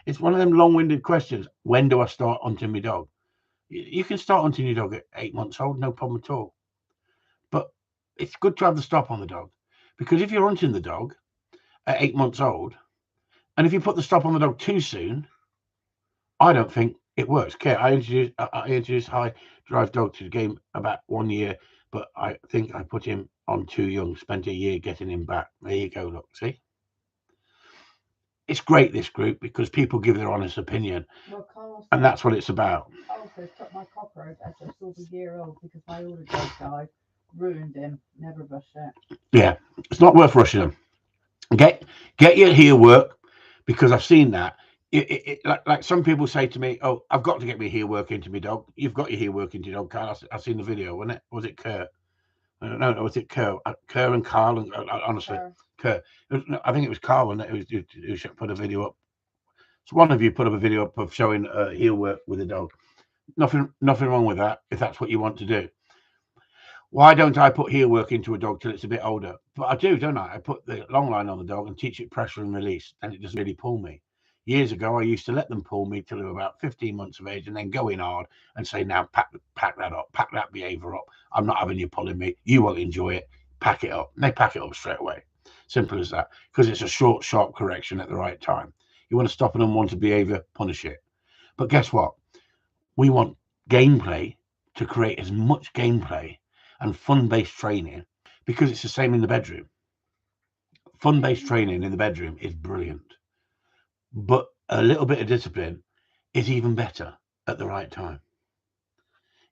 it's one of them long-winded questions. When do I start hunting my dog? You can start hunting your dog at 8 months old, no problem at all. But it's good to have the stop on the dog, because if you're hunting the dog at 8 months old, and if you put the stop on the dog too soon, I don't think it works. I introduced high drive dog to the game about 1 year, but I think I put him on too young, spent a year getting him back. There you go, look, see? It's great, this group, because people give their honest opinion, and that's what it's about. I also took my cocker as a sort of year old because my older dog died, ruined him, never rushed it. Yeah, it's not worth rushing them. Get your heel work, because I've seen that. Like some people say to me, oh, I've got to get my heel work into my dog. You've got your heel work into your dog, Carl. I've seen the video, wasn't it? Was it Kerr? No, was it Kerr? Kerr and Carl, and honestly, Kerr. I think it was Carl, wasn't it? Who put a video up. So one of you put up a video up of showing heel work with a dog. Nothing wrong with that, if that's what you want to do. Why don't I put heel work into a dog till it's a bit older? But I do, don't I? I put the long line on the dog and teach it pressure and release, and it doesn't really pull me. Years ago, I used to let them pull me till they were about 15 months of age and then go in hard and say, now pack that up, pack that behavior up. I'm not having you pulling me. You won't enjoy it. Pack it up. And they pack it up straight away. Simple as that. Because it's a short, sharp correction at the right time. You want to stop an unwanted behavior, punish it. But guess what? We want gameplay to create as much gameplay and fun-based training, because it's the same in the bedroom. Fun-based training in the bedroom is brilliant. But a little bit of discipline is even better at the right time.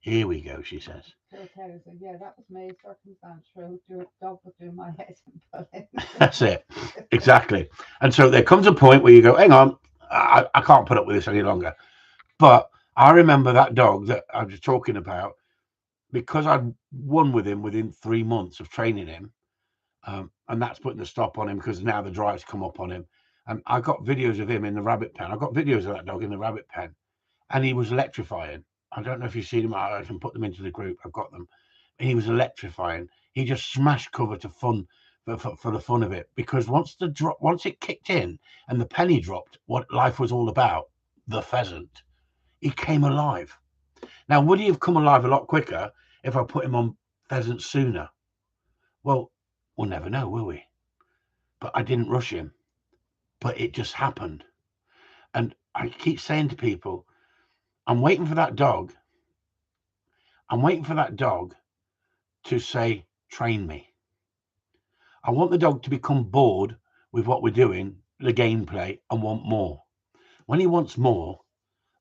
Here we go, she says. Yeah, that was me, circumstantial. Dog was doing my head and pulling. That's it. Exactly. And so there comes a point where you go, hang on, I can't put up with this any longer. But I remember that dog that I was talking about, because I'd won with him within 3 months of training him. And that's putting the stop on him, because now the drive's come up on him. And I got videos of him in the rabbit pen. I got videos of that dog in the rabbit pen, and he was electrifying. I don't know if you've seen him. I can put them into the group. I've got them. And he was electrifying. He just smashed cover to fun for the fun of it, because once it kicked in and the penny dropped, what life was all about, the pheasant, he came alive. Now, would he have come alive a lot quicker if I put him on pheasant sooner? Well, we'll never know, will we? But I didn't rush him. But it just happened. And I keep saying to people, I'm waiting for that dog. I'm waiting for that dog to say, train me. I want the dog to become bored with what we're doing, the gameplay, and want more. When he wants more,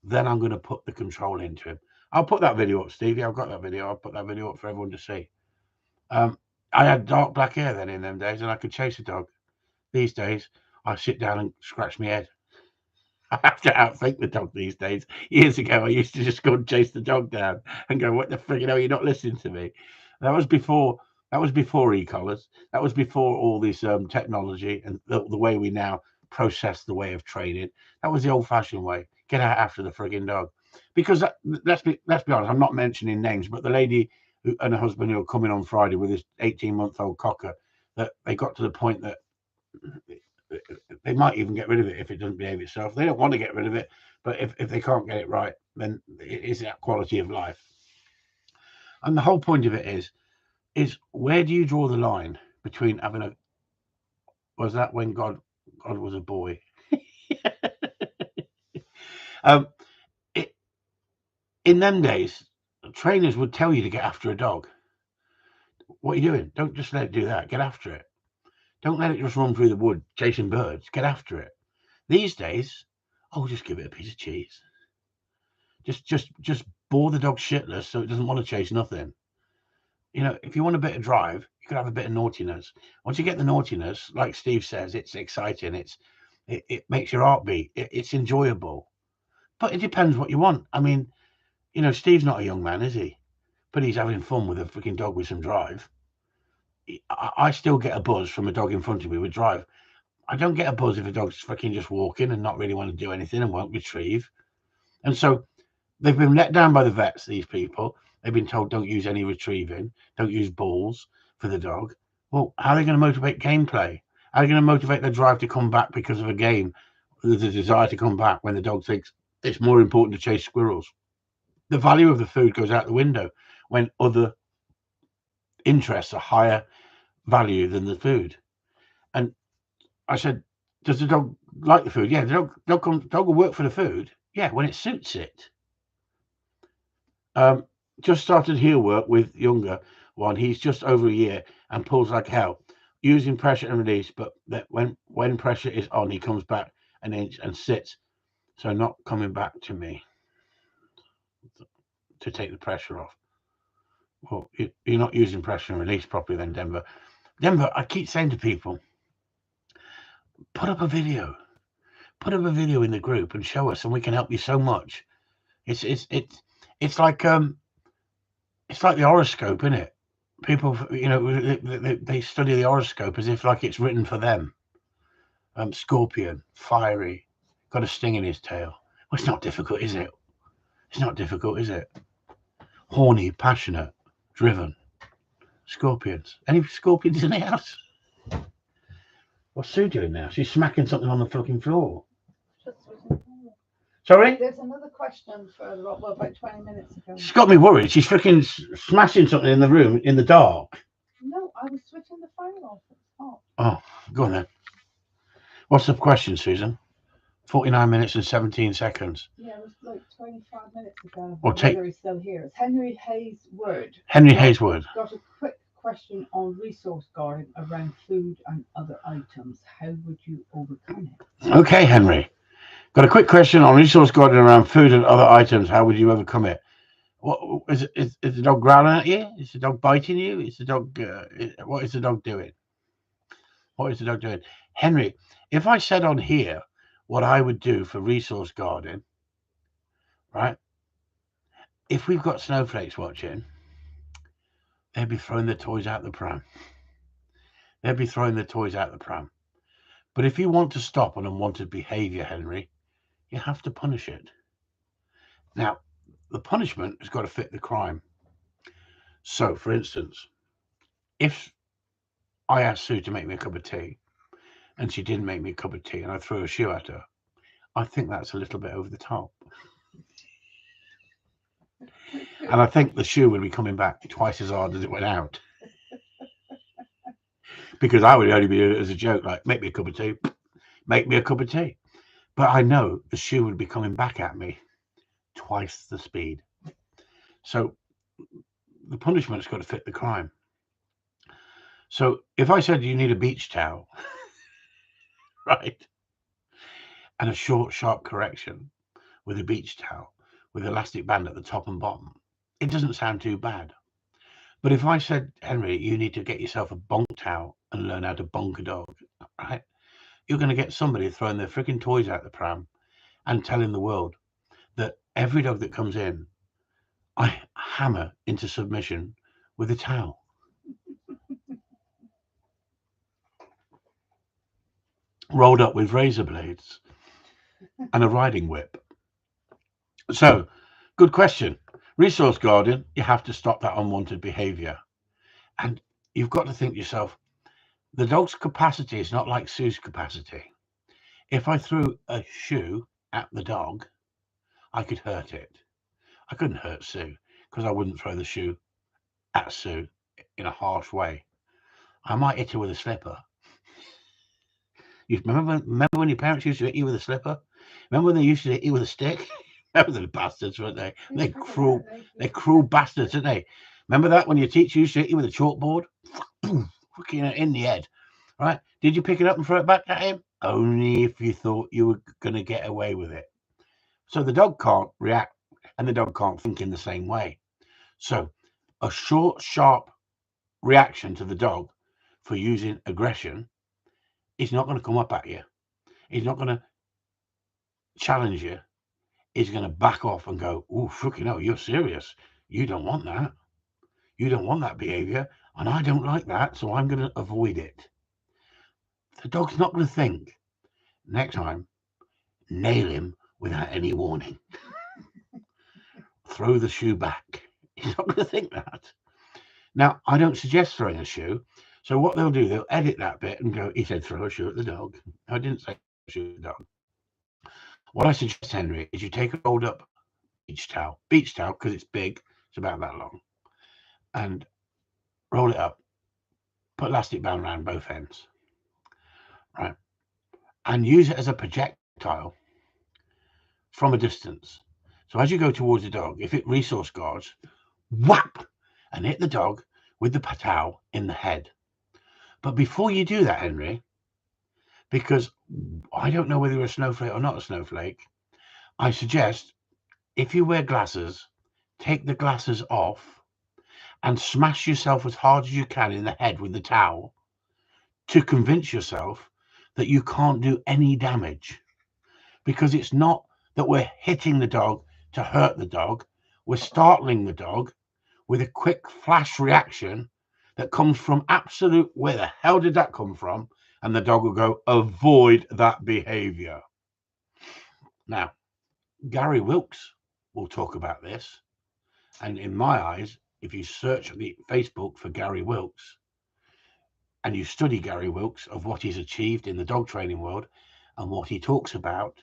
then I'm going to put the control into him. I'll put that video up, Stevie. I've got that video. I'll put that video up for everyone to see. I had dark black hair then in them days, and I could chase a dog. These days, I sit down and scratch my head. I have to outthink the dog these days. Years ago, I used to just go and chase the dog down and go, what the friggin' hell, you're not listening to me. That was before e-collars. That was before all this technology and the way we now process the way of training. That was the old-fashioned way. Get out after the friggin' dog. Because let's be honest, I'm not mentioning names, but the lady and her husband who were coming on Friday with this 18-month-old cocker, that they got to the point that they might even get rid of it if it doesn't behave itself. They don't want to get rid of it, but if they can't get it right, then it is that quality of life. And the whole point of it is where do you draw the line between having a... Was that when God was a boy? In them days, trainers would tell you to get after a dog. What are you doing? Don't just let it do that. Get after it. Don't let it just run through the wood chasing birds. Get after it. These days, just give it a piece of cheese. Just bore the dog shitless so it doesn't want to chase nothing. You know, if you want a bit of drive, you could have a bit of naughtiness. Once you get the naughtiness, like Steve says, it's exciting. It makes your heart beat. It's enjoyable. But it depends what you want. I mean, you know, Steve's not a young man, is he? But he's having fun with a freaking dog with some drive. I still get a buzz from a dog in front of me with drive. I don't get a buzz if a dog's fucking just walking and not really want to do anything and won't retrieve. And so they've been let down by the vets, these people. They've been told don't use any retrieving, don't use balls for the dog. Well, how are they going to motivate gameplay? How are they going to motivate the drive to come back because of a game? There's a desire to come back when the dog thinks it's more important to chase squirrels. The value of the food goes out the window when other interests are higher value than the food. And I said, does the dog like the food? Yeah, the dog will work for the food. Yeah, when it suits it. Just started heel work with younger one. He's just over a year and pulls like hell, using pressure and release. But that when pressure is on, he comes back an inch and sits. So not coming back to me to take the pressure off. Well, you're not using pressure and release properly then, Denver. Denver, I keep saying to people, put up a video in the group and show us, and we can help you so much. It's like the horoscope, isn't it? People, you know, they study the horoscope as if like it's written for them. Scorpion, fiery, got a sting in his tail. Well, it's not difficult, is it? It's not difficult, is it? Horny, passionate, driven. Scorpions. Any scorpions in the house? What's Sue doing now? She's smacking something on the fucking floor. Sorry? There's another question for about 20 minutes ago. She's got me worried. She's freaking smashing something in the room in the dark. No, I was switching the fire off. Oh, go on then. What's the question, Susan? 49 minutes and 17 seconds. Yeah, it was like 25 minutes ago. Or whether he's still here. It's Henry Hayeswood. Got a quick question on resource guarding around food and other items. How would you overcome it? Okay, Henry. Got a quick question on resource guarding around food and other items. How would you overcome it? What is the dog growling at you? Is the dog biting you? Is the dog? What is the dog doing? What is the dog doing? Henry, if I said on here what I would do for resource guarding, right? If we've got snowflakes watching, they'd be throwing their toys out the pram. They'd be throwing their toys out the pram. But if you want to stop an unwanted behaviour, Henry, you have to punish it. Now, the punishment has got to fit the crime. So, for instance, if I asked Sue to make me a cup of tea and she didn't make me a cup of tea and I threw a shoe at her, I think that's a little bit over the top. And I think the shoe would be coming back twice as hard as it went out. Because I would only be doing it as a joke, like, make me a cup of tea, make me a cup of tea. But I know the shoe would be coming back at me twice the speed. So the punishment's got to fit the crime. So if I said you need a beach towel, right, and a short, sharp correction with a beach towel with elastic band at the top and bottom, it doesn't sound too bad. But if I said, Henry, you need to get yourself a bonk towel and learn how to bonk a dog, right, you're going to get somebody throwing their freaking toys out the pram and telling the world that every dog that comes in, I hammer into submission with a towel. Rolled up with razor blades and a riding whip. So, good question. Resource guarding, you have to stop that unwanted behaviour. And you've got to think to yourself, the dog's capacity is not like Sue's capacity. If I threw a shoe at the dog, I could hurt it. I couldn't hurt Sue because I wouldn't throw the shoe at Sue in a harsh way. I might hit her with a slipper. You remember when your parents used to hit you with a slipper? Remember when they used to hit you with a stick? Remember the bastards, weren't they? They're cruel bastards, aren't they? Remember that when your teacher used to hit you with a chalkboard? Fucking in the head, right? Did you pick it up and throw it back at him? Only if you thought you were going to get away with it. So the dog can't react and the dog can't think in the same way. So a short, sharp reaction to the dog for using aggression is not going to come up at you. He's not going to challenge you. He's going to back off and go, oh, fucking hell, you're serious. You don't want that. You don't want that behavior. And I don't like that. So I'm going to avoid it. The dog's not going to think, next time, nail him without any warning. Throw the shoe back. He's not going to think that. Now, I don't suggest throwing a shoe. So what they'll do, they'll edit that bit and go, he said throw a shoe at the dog. I didn't say shoe at the dog. What I suggest, Henry, is you take a rolled up beach towel because it's big, it's about that long, and roll it up, put elastic band around both ends, right, and use it as a projectile from a distance. So as you go towards the dog, if it resource guards, whap, and hit the dog with the towel in the head. But before you do that, Henry, because I don't know whether you're a snowflake or not a snowflake, I suggest if you wear glasses, take the glasses off and smash yourself as hard as you can in the head with the towel to convince yourself that you can't do any damage. Because it's not that we're hitting the dog to hurt the dog. We're startling the dog with a quick flash reaction that comes from absolute, where the hell did that come from? And the dog will go, avoid that behavior. Now, Gary Wilkes will talk about this. And in my eyes, if you search the Facebook for Gary Wilkes and you study Gary Wilkes of what he's achieved in the dog training world and what he talks about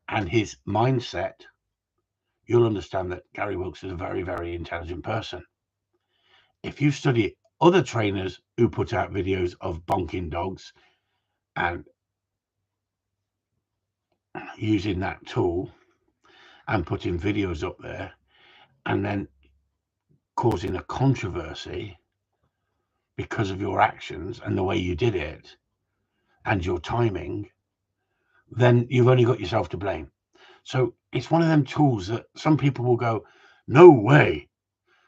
and his mindset, you'll understand that Gary Wilkes is a very, very intelligent person. If you study other trainers who put out videos of bonking dogs and using that tool and putting videos up there and then causing a controversy because of your actions and the way you did it and your timing, then you've only got yourself to blame. So it's one of them tools that some people will go, no way.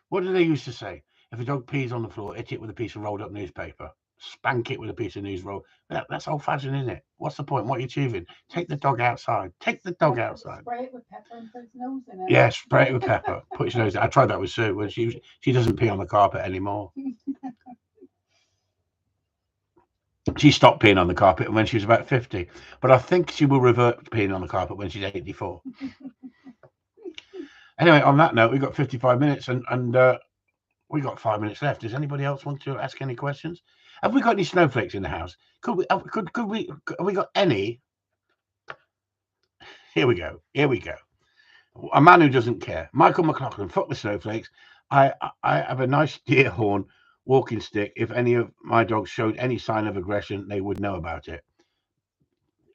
What do they used to say? If a dog pees on the floor, hit it with a piece of rolled up newspaper. spank it with a piece of newsroll. That's old-fashioned, isn't it? What's the point? What are you achieving? Take the dog outside. Take the dog outside. Spray it with pepper and put its nose in it. Yeah, spray it with pepper. Put its nose in. I tried that with Sue. When she doesn't pee on the carpet anymore. She stopped peeing on the carpet when she was about 50. But I think she will revert to peeing on the carpet when she's 84. Anyway, on that note, we've got 55 minutes and we got 5 minutes left. Does anybody else want to ask any questions? Have we got any snowflakes in the house? Have we got any? Here we go. A man who doesn't care. Michael McLaughlin, fuck the snowflakes. I have a nice deer horn walking stick. If any of my dogs showed any sign of aggression, they would know about it.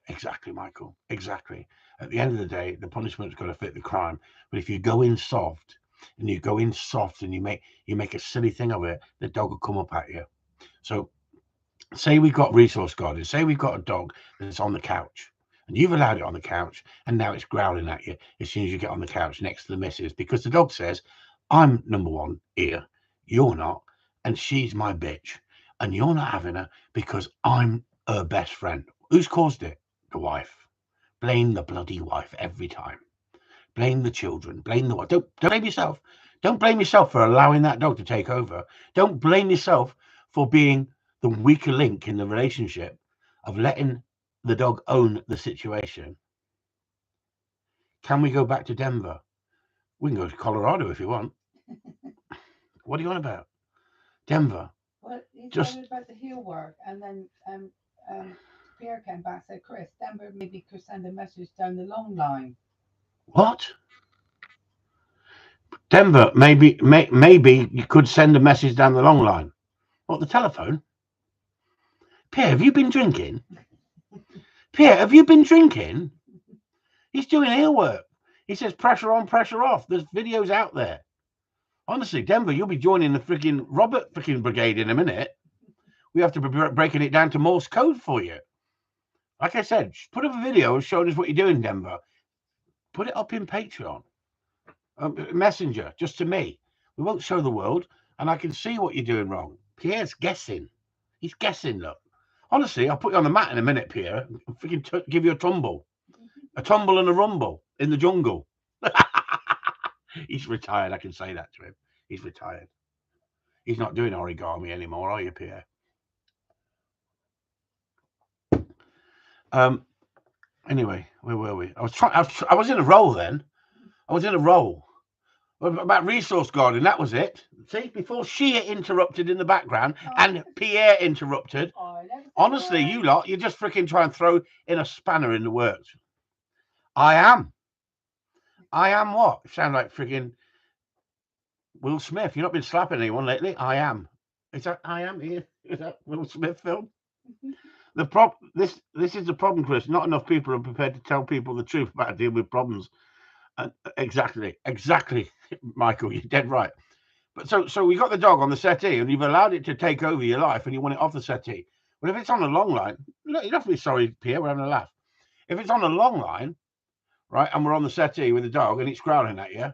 Exactly, Michael. Exactly. At the end of the day, the punishment's got to fit the crime. But if you go in soft and you make a silly thing of it, the dog will come up at you. So say we've got resource guarding. Say we've got a dog that's on the couch and you've allowed it on the couch and now it's growling at you as soon as you get on the couch next to the missus because the dog says, I'm number one here, you're not, and she's my bitch, and you're not having her because I'm her best friend. Who's caused it? The wife. Blame the bloody wife every time. Blame the children. Blame the wife. Don't blame yourself. Don't blame yourself for allowing that dog to take over. Don't blame yourself for being the weaker link in the relationship of letting the dog own the situation. Can we go back to Denver? We can go to Colorado if you want. What are you on about? Denver. Well, he told about the heel work, and then Pierre came back and said, Chris, Denver maybe could send a message down the long line. What? Denver, maybe you could send a message down the long line. What, the telephone? Pierre, have you been drinking? Pierre, have you been drinking? He's doing heel work. He says pressure on, pressure off. There's videos out there. Honestly, Denver, you'll be joining the freaking Robert freaking brigade in a minute. We have to be breaking it down to Morse code for you. Like I said, put up a video showing us what you're doing, Denver. Put it up in Patreon. Messenger, just to me. We won't show the world, and I can see what you're doing wrong. Pierre's guessing. He's guessing, look. Honestly, I'll put you on the mat in a minute, Pierre. I'll freaking give you a tumble. A tumble and a rumble in the jungle. He's retired. I can say that to him. He's retired. He's not doing origami anymore, are you, Pierre? Anyway, where were we? I was in a roll then. I was in a roll about resource guarding. That was it. See, before she interrupted in the background and Pierre interrupted. Honestly, you lot, you're just freaking trying to throw in a spanner in the works. I am what? You sound like freaking Will Smith. You've not been slapping anyone lately. I am. Is that I am here? Is that Will Smith film? This is the problem, Chris. Not enough people are prepared to tell people the truth about dealing with problems. Exactly, Michael. You're dead right. But so we got the dog on the settee, and you've allowed it to take over your life, and you want it off the settee. But if it's on a long line, look, you don't have to be sorry, Pierre. We're having a laugh. If it's on a long line, right, and we're on the settee with the dog, and it's growling at you,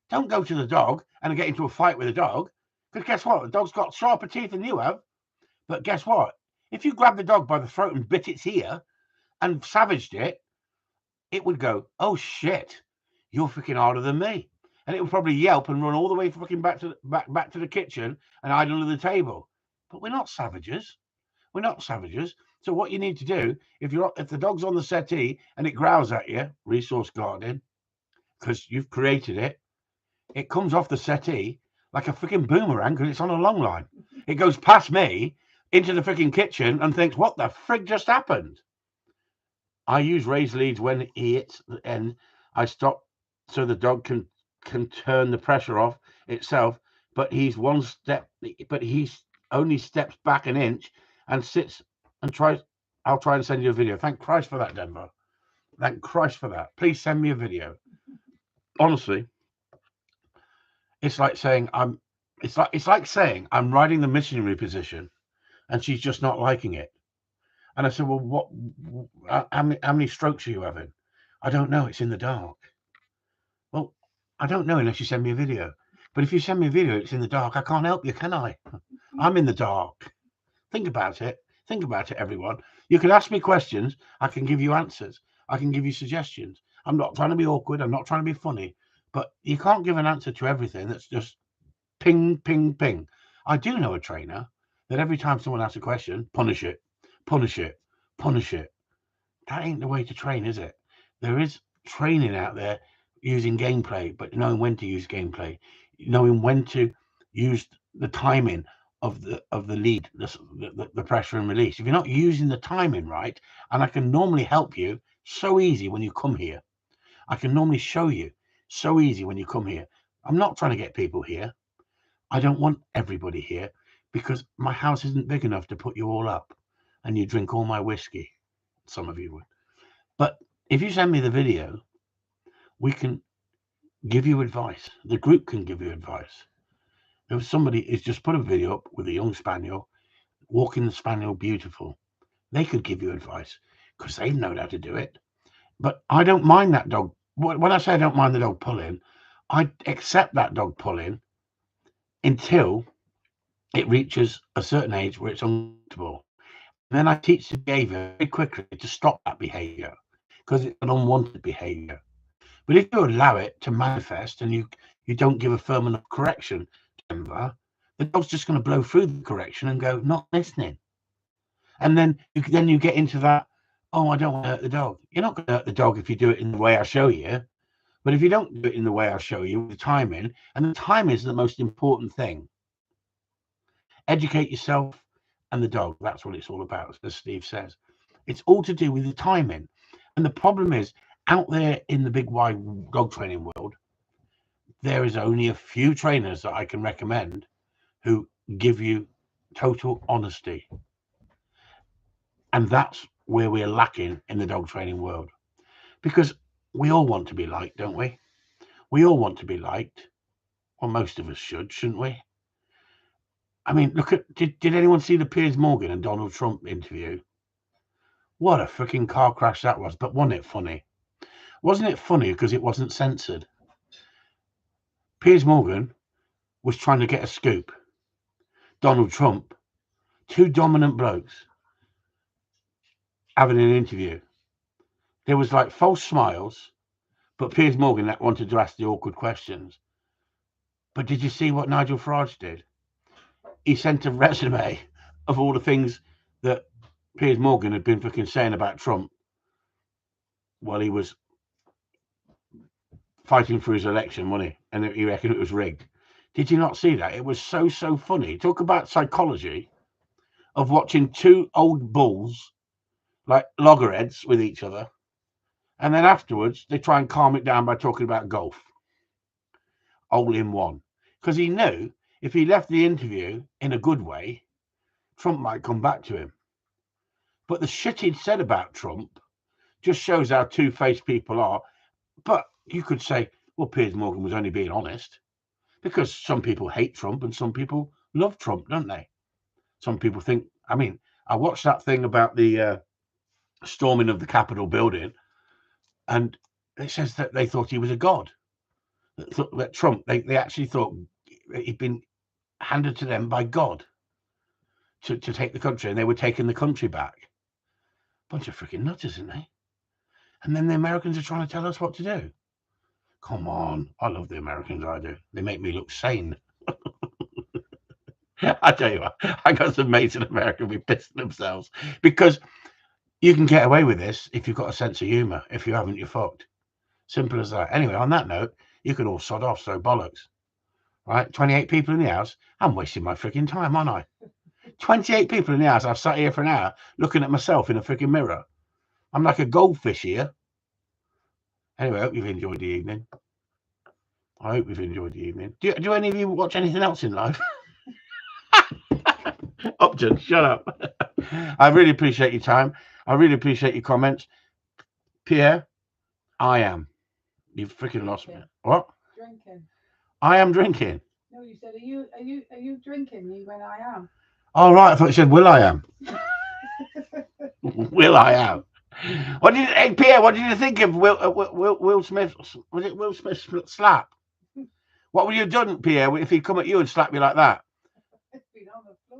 don't go to the dog and get into a fight with the dog. Because guess what? The dog's got sharper teeth than you have. But guess what? If you grab the dog by the throat and bit its ear and savaged it, it would go, oh shit, you're freaking harder than me. And it would probably yelp and run all the way fucking back to the kitchen and hide under the table. But we're not savages. We're not savages. So what you need to do, if the dog's on the settee and it growls at you, resource guarding, because you've created it, it comes off the settee like a freaking boomerang because it's on a long line. It goes past me into the freaking kitchen and thinks, what the frig just happened? I use raised leads when he hits the end. I stop so the dog can turn the pressure off itself, but he's only steps back an inch and sits and tries. I'll try and send you a video. Thank Christ for that, Denver. Thank Christ for that. Please send me a video. Honestly, it's like saying I'm riding the missionary position and she's just not liking it. And I said, well, how many strokes are you having? I don't know. It's in the dark. Well, I don't know unless you send me a video. But if you send me a video, it's in the dark. I can't help you, can I? I'm in the dark. Think about it. Think about it, everyone. You can ask me questions. I can give you answers. I can give you suggestions. I'm not trying to be awkward. I'm not trying to be funny. But you can't give an answer to everything that's just ping, ping, ping. I do know a trainer that every time someone asks a question, punish it, punish it, punish it. That ain't the way to train, is it? There is training out there using gameplay, but knowing when to use gameplay, knowing when to use the timing of the lead, the pressure and release. If you're not using the timing right, and I can normally help you so easy when you come here. I can normally show you so easy when you come here. I'm not trying to get people here. I don't want everybody here because my house isn't big enough to put you all up and you drink all my whiskey. Some of you would. But if you send me the video, we can give you advice. The group can give you advice. If somebody has just put a video up with a young spaniel, walking the spaniel beautiful, they could give you advice because they know how to do it. But I don't mind that dog. When I say I don't mind the dog pulling, I accept that dog pulling until it reaches a certain age where it's uncomfortable. And then I teach the behavior very quickly to stop that behavior because it's an unwanted behavior. But if you allow it to manifest and you don't give a firm enough correction, Denver, the dog's just going to blow through the correction and go, not listening. And then you get into that, oh, I don't want to hurt the dog. You're not going to hurt the dog if you do it in the way I show you. But if you don't do it in the way I show you, with the timing, and the time is the most important thing. Educate yourself and the dog. That's what it's all about, as Steve says. It's all to do with the timing. And the problem is, out there in the big wide dog training world, there is only a few trainers that I can recommend who give you total honesty. And that's where we're lacking in the dog training world. Because we all want to be liked, don't we? We all want to be liked. Well, most of us should, shouldn't we? I mean, look at, did anyone see the Piers Morgan and Donald Trump interview? What a freaking car crash that was. But wasn't it funny? Wasn't it funny because it wasn't censored? Piers Morgan was trying to get a scoop. Donald Trump, two dominant blokes having an interview. There was like false smiles, but Piers Morgan wanted to ask the awkward questions. But did you see what Nigel Farage did? He sent a resume of all the things that Piers Morgan had been fucking saying about Trump while he was fighting for his election, wasn't he? And he reckoned it was rigged. Did you not see that? It was so funny. Talk about psychology of watching two old bulls like loggerheads with each other. And then afterwards, they try and calm it down by talking about golf. All in one. Because he knew if he left the interview in a good way, Trump might come back to him. But the shit he'd said about Trump just shows how two-faced people are. But you could say, well, Piers Morgan was only being honest. Because some people hate Trump and some people love Trump, don't they? Some people think, I mean, I watched that thing about the storming of the Capitol building, and it says that they thought he was a god. That Trump, they actually thought he'd been handed to them by God to take the country, and they were taking the country back. Bunch of freaking nutters, isn't they? And then the Americans are trying to tell us what to do. Come on, I love the Americans, I do. They make me look sane. I tell you what, I got some mates in America who be pissing themselves because you can get away with this if you've got a sense of humour. If you haven't, you're fucked. Simple as that. Anyway, on that note, you can all sod off, so bollocks. Right? 28 people in the house. I'm wasting my freaking time, aren't I? 28 people in the house. I've sat here for an hour looking at myself in a freaking mirror. I'm like a goldfish here. Anyway, I hope you've enjoyed the evening. I hope you've enjoyed the evening. Do any of you watch anything else in life? Upton, shut up. I really appreciate your time. I really appreciate your comments. Pierre, I am. You've freaking lost me. What? Drinking. I am drinking. No, you said, are you drinking? You went, I am. Oh, right. I thought you said, will I am. Will I am. Hey, Pierre, what did you think of Will Smith? Was it Will Smith's slap? What would you have done, Pierre, if he'd come at you and slapped you like that?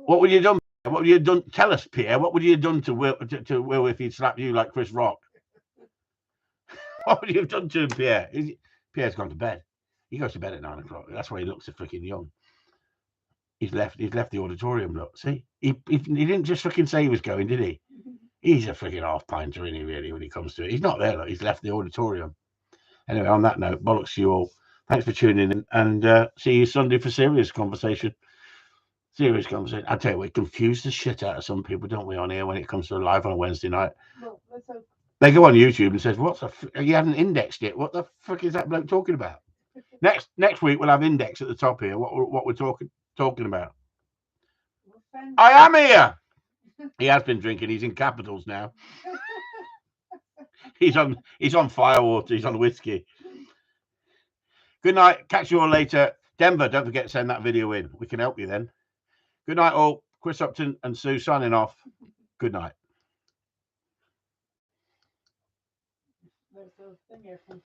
What would you have done? What would you have done? Tell us, Pierre. What would you have done to Will if he'd slapped you like Chris Rock? What would you have done to him, Pierre? Pierre's gone to bed. He goes to bed at 9 o'clock. That's why he looks so freaking young. He's left the auditorium. Look, see, he didn't just fucking say he was going, did he? He's a freaking half pinter, isn't he? Really, when he comes to it, he's not there. Look, he's left the auditorium. Anyway, on that note, bollocks to you all. Thanks for tuning in, and see you Sunday for serious conversation. Serious conversation. I tell you, we confuse the shit out of some people, don't we, on here when it comes to live on a Wednesday night? Well, they go on YouTube and says, "What's you haven't indexed it? What the fuck is that bloke talking about?" Next week we'll have index at the top here. What we're talking about. I am here. He has been drinking. He's in capitals now. He's on firewater. He's on whiskey. Good night. Catch you all later. Denver, don't forget to send that video in. We can help you then. Good night, all. Chris Upton and Sue signing off. Good night. There's a thing here from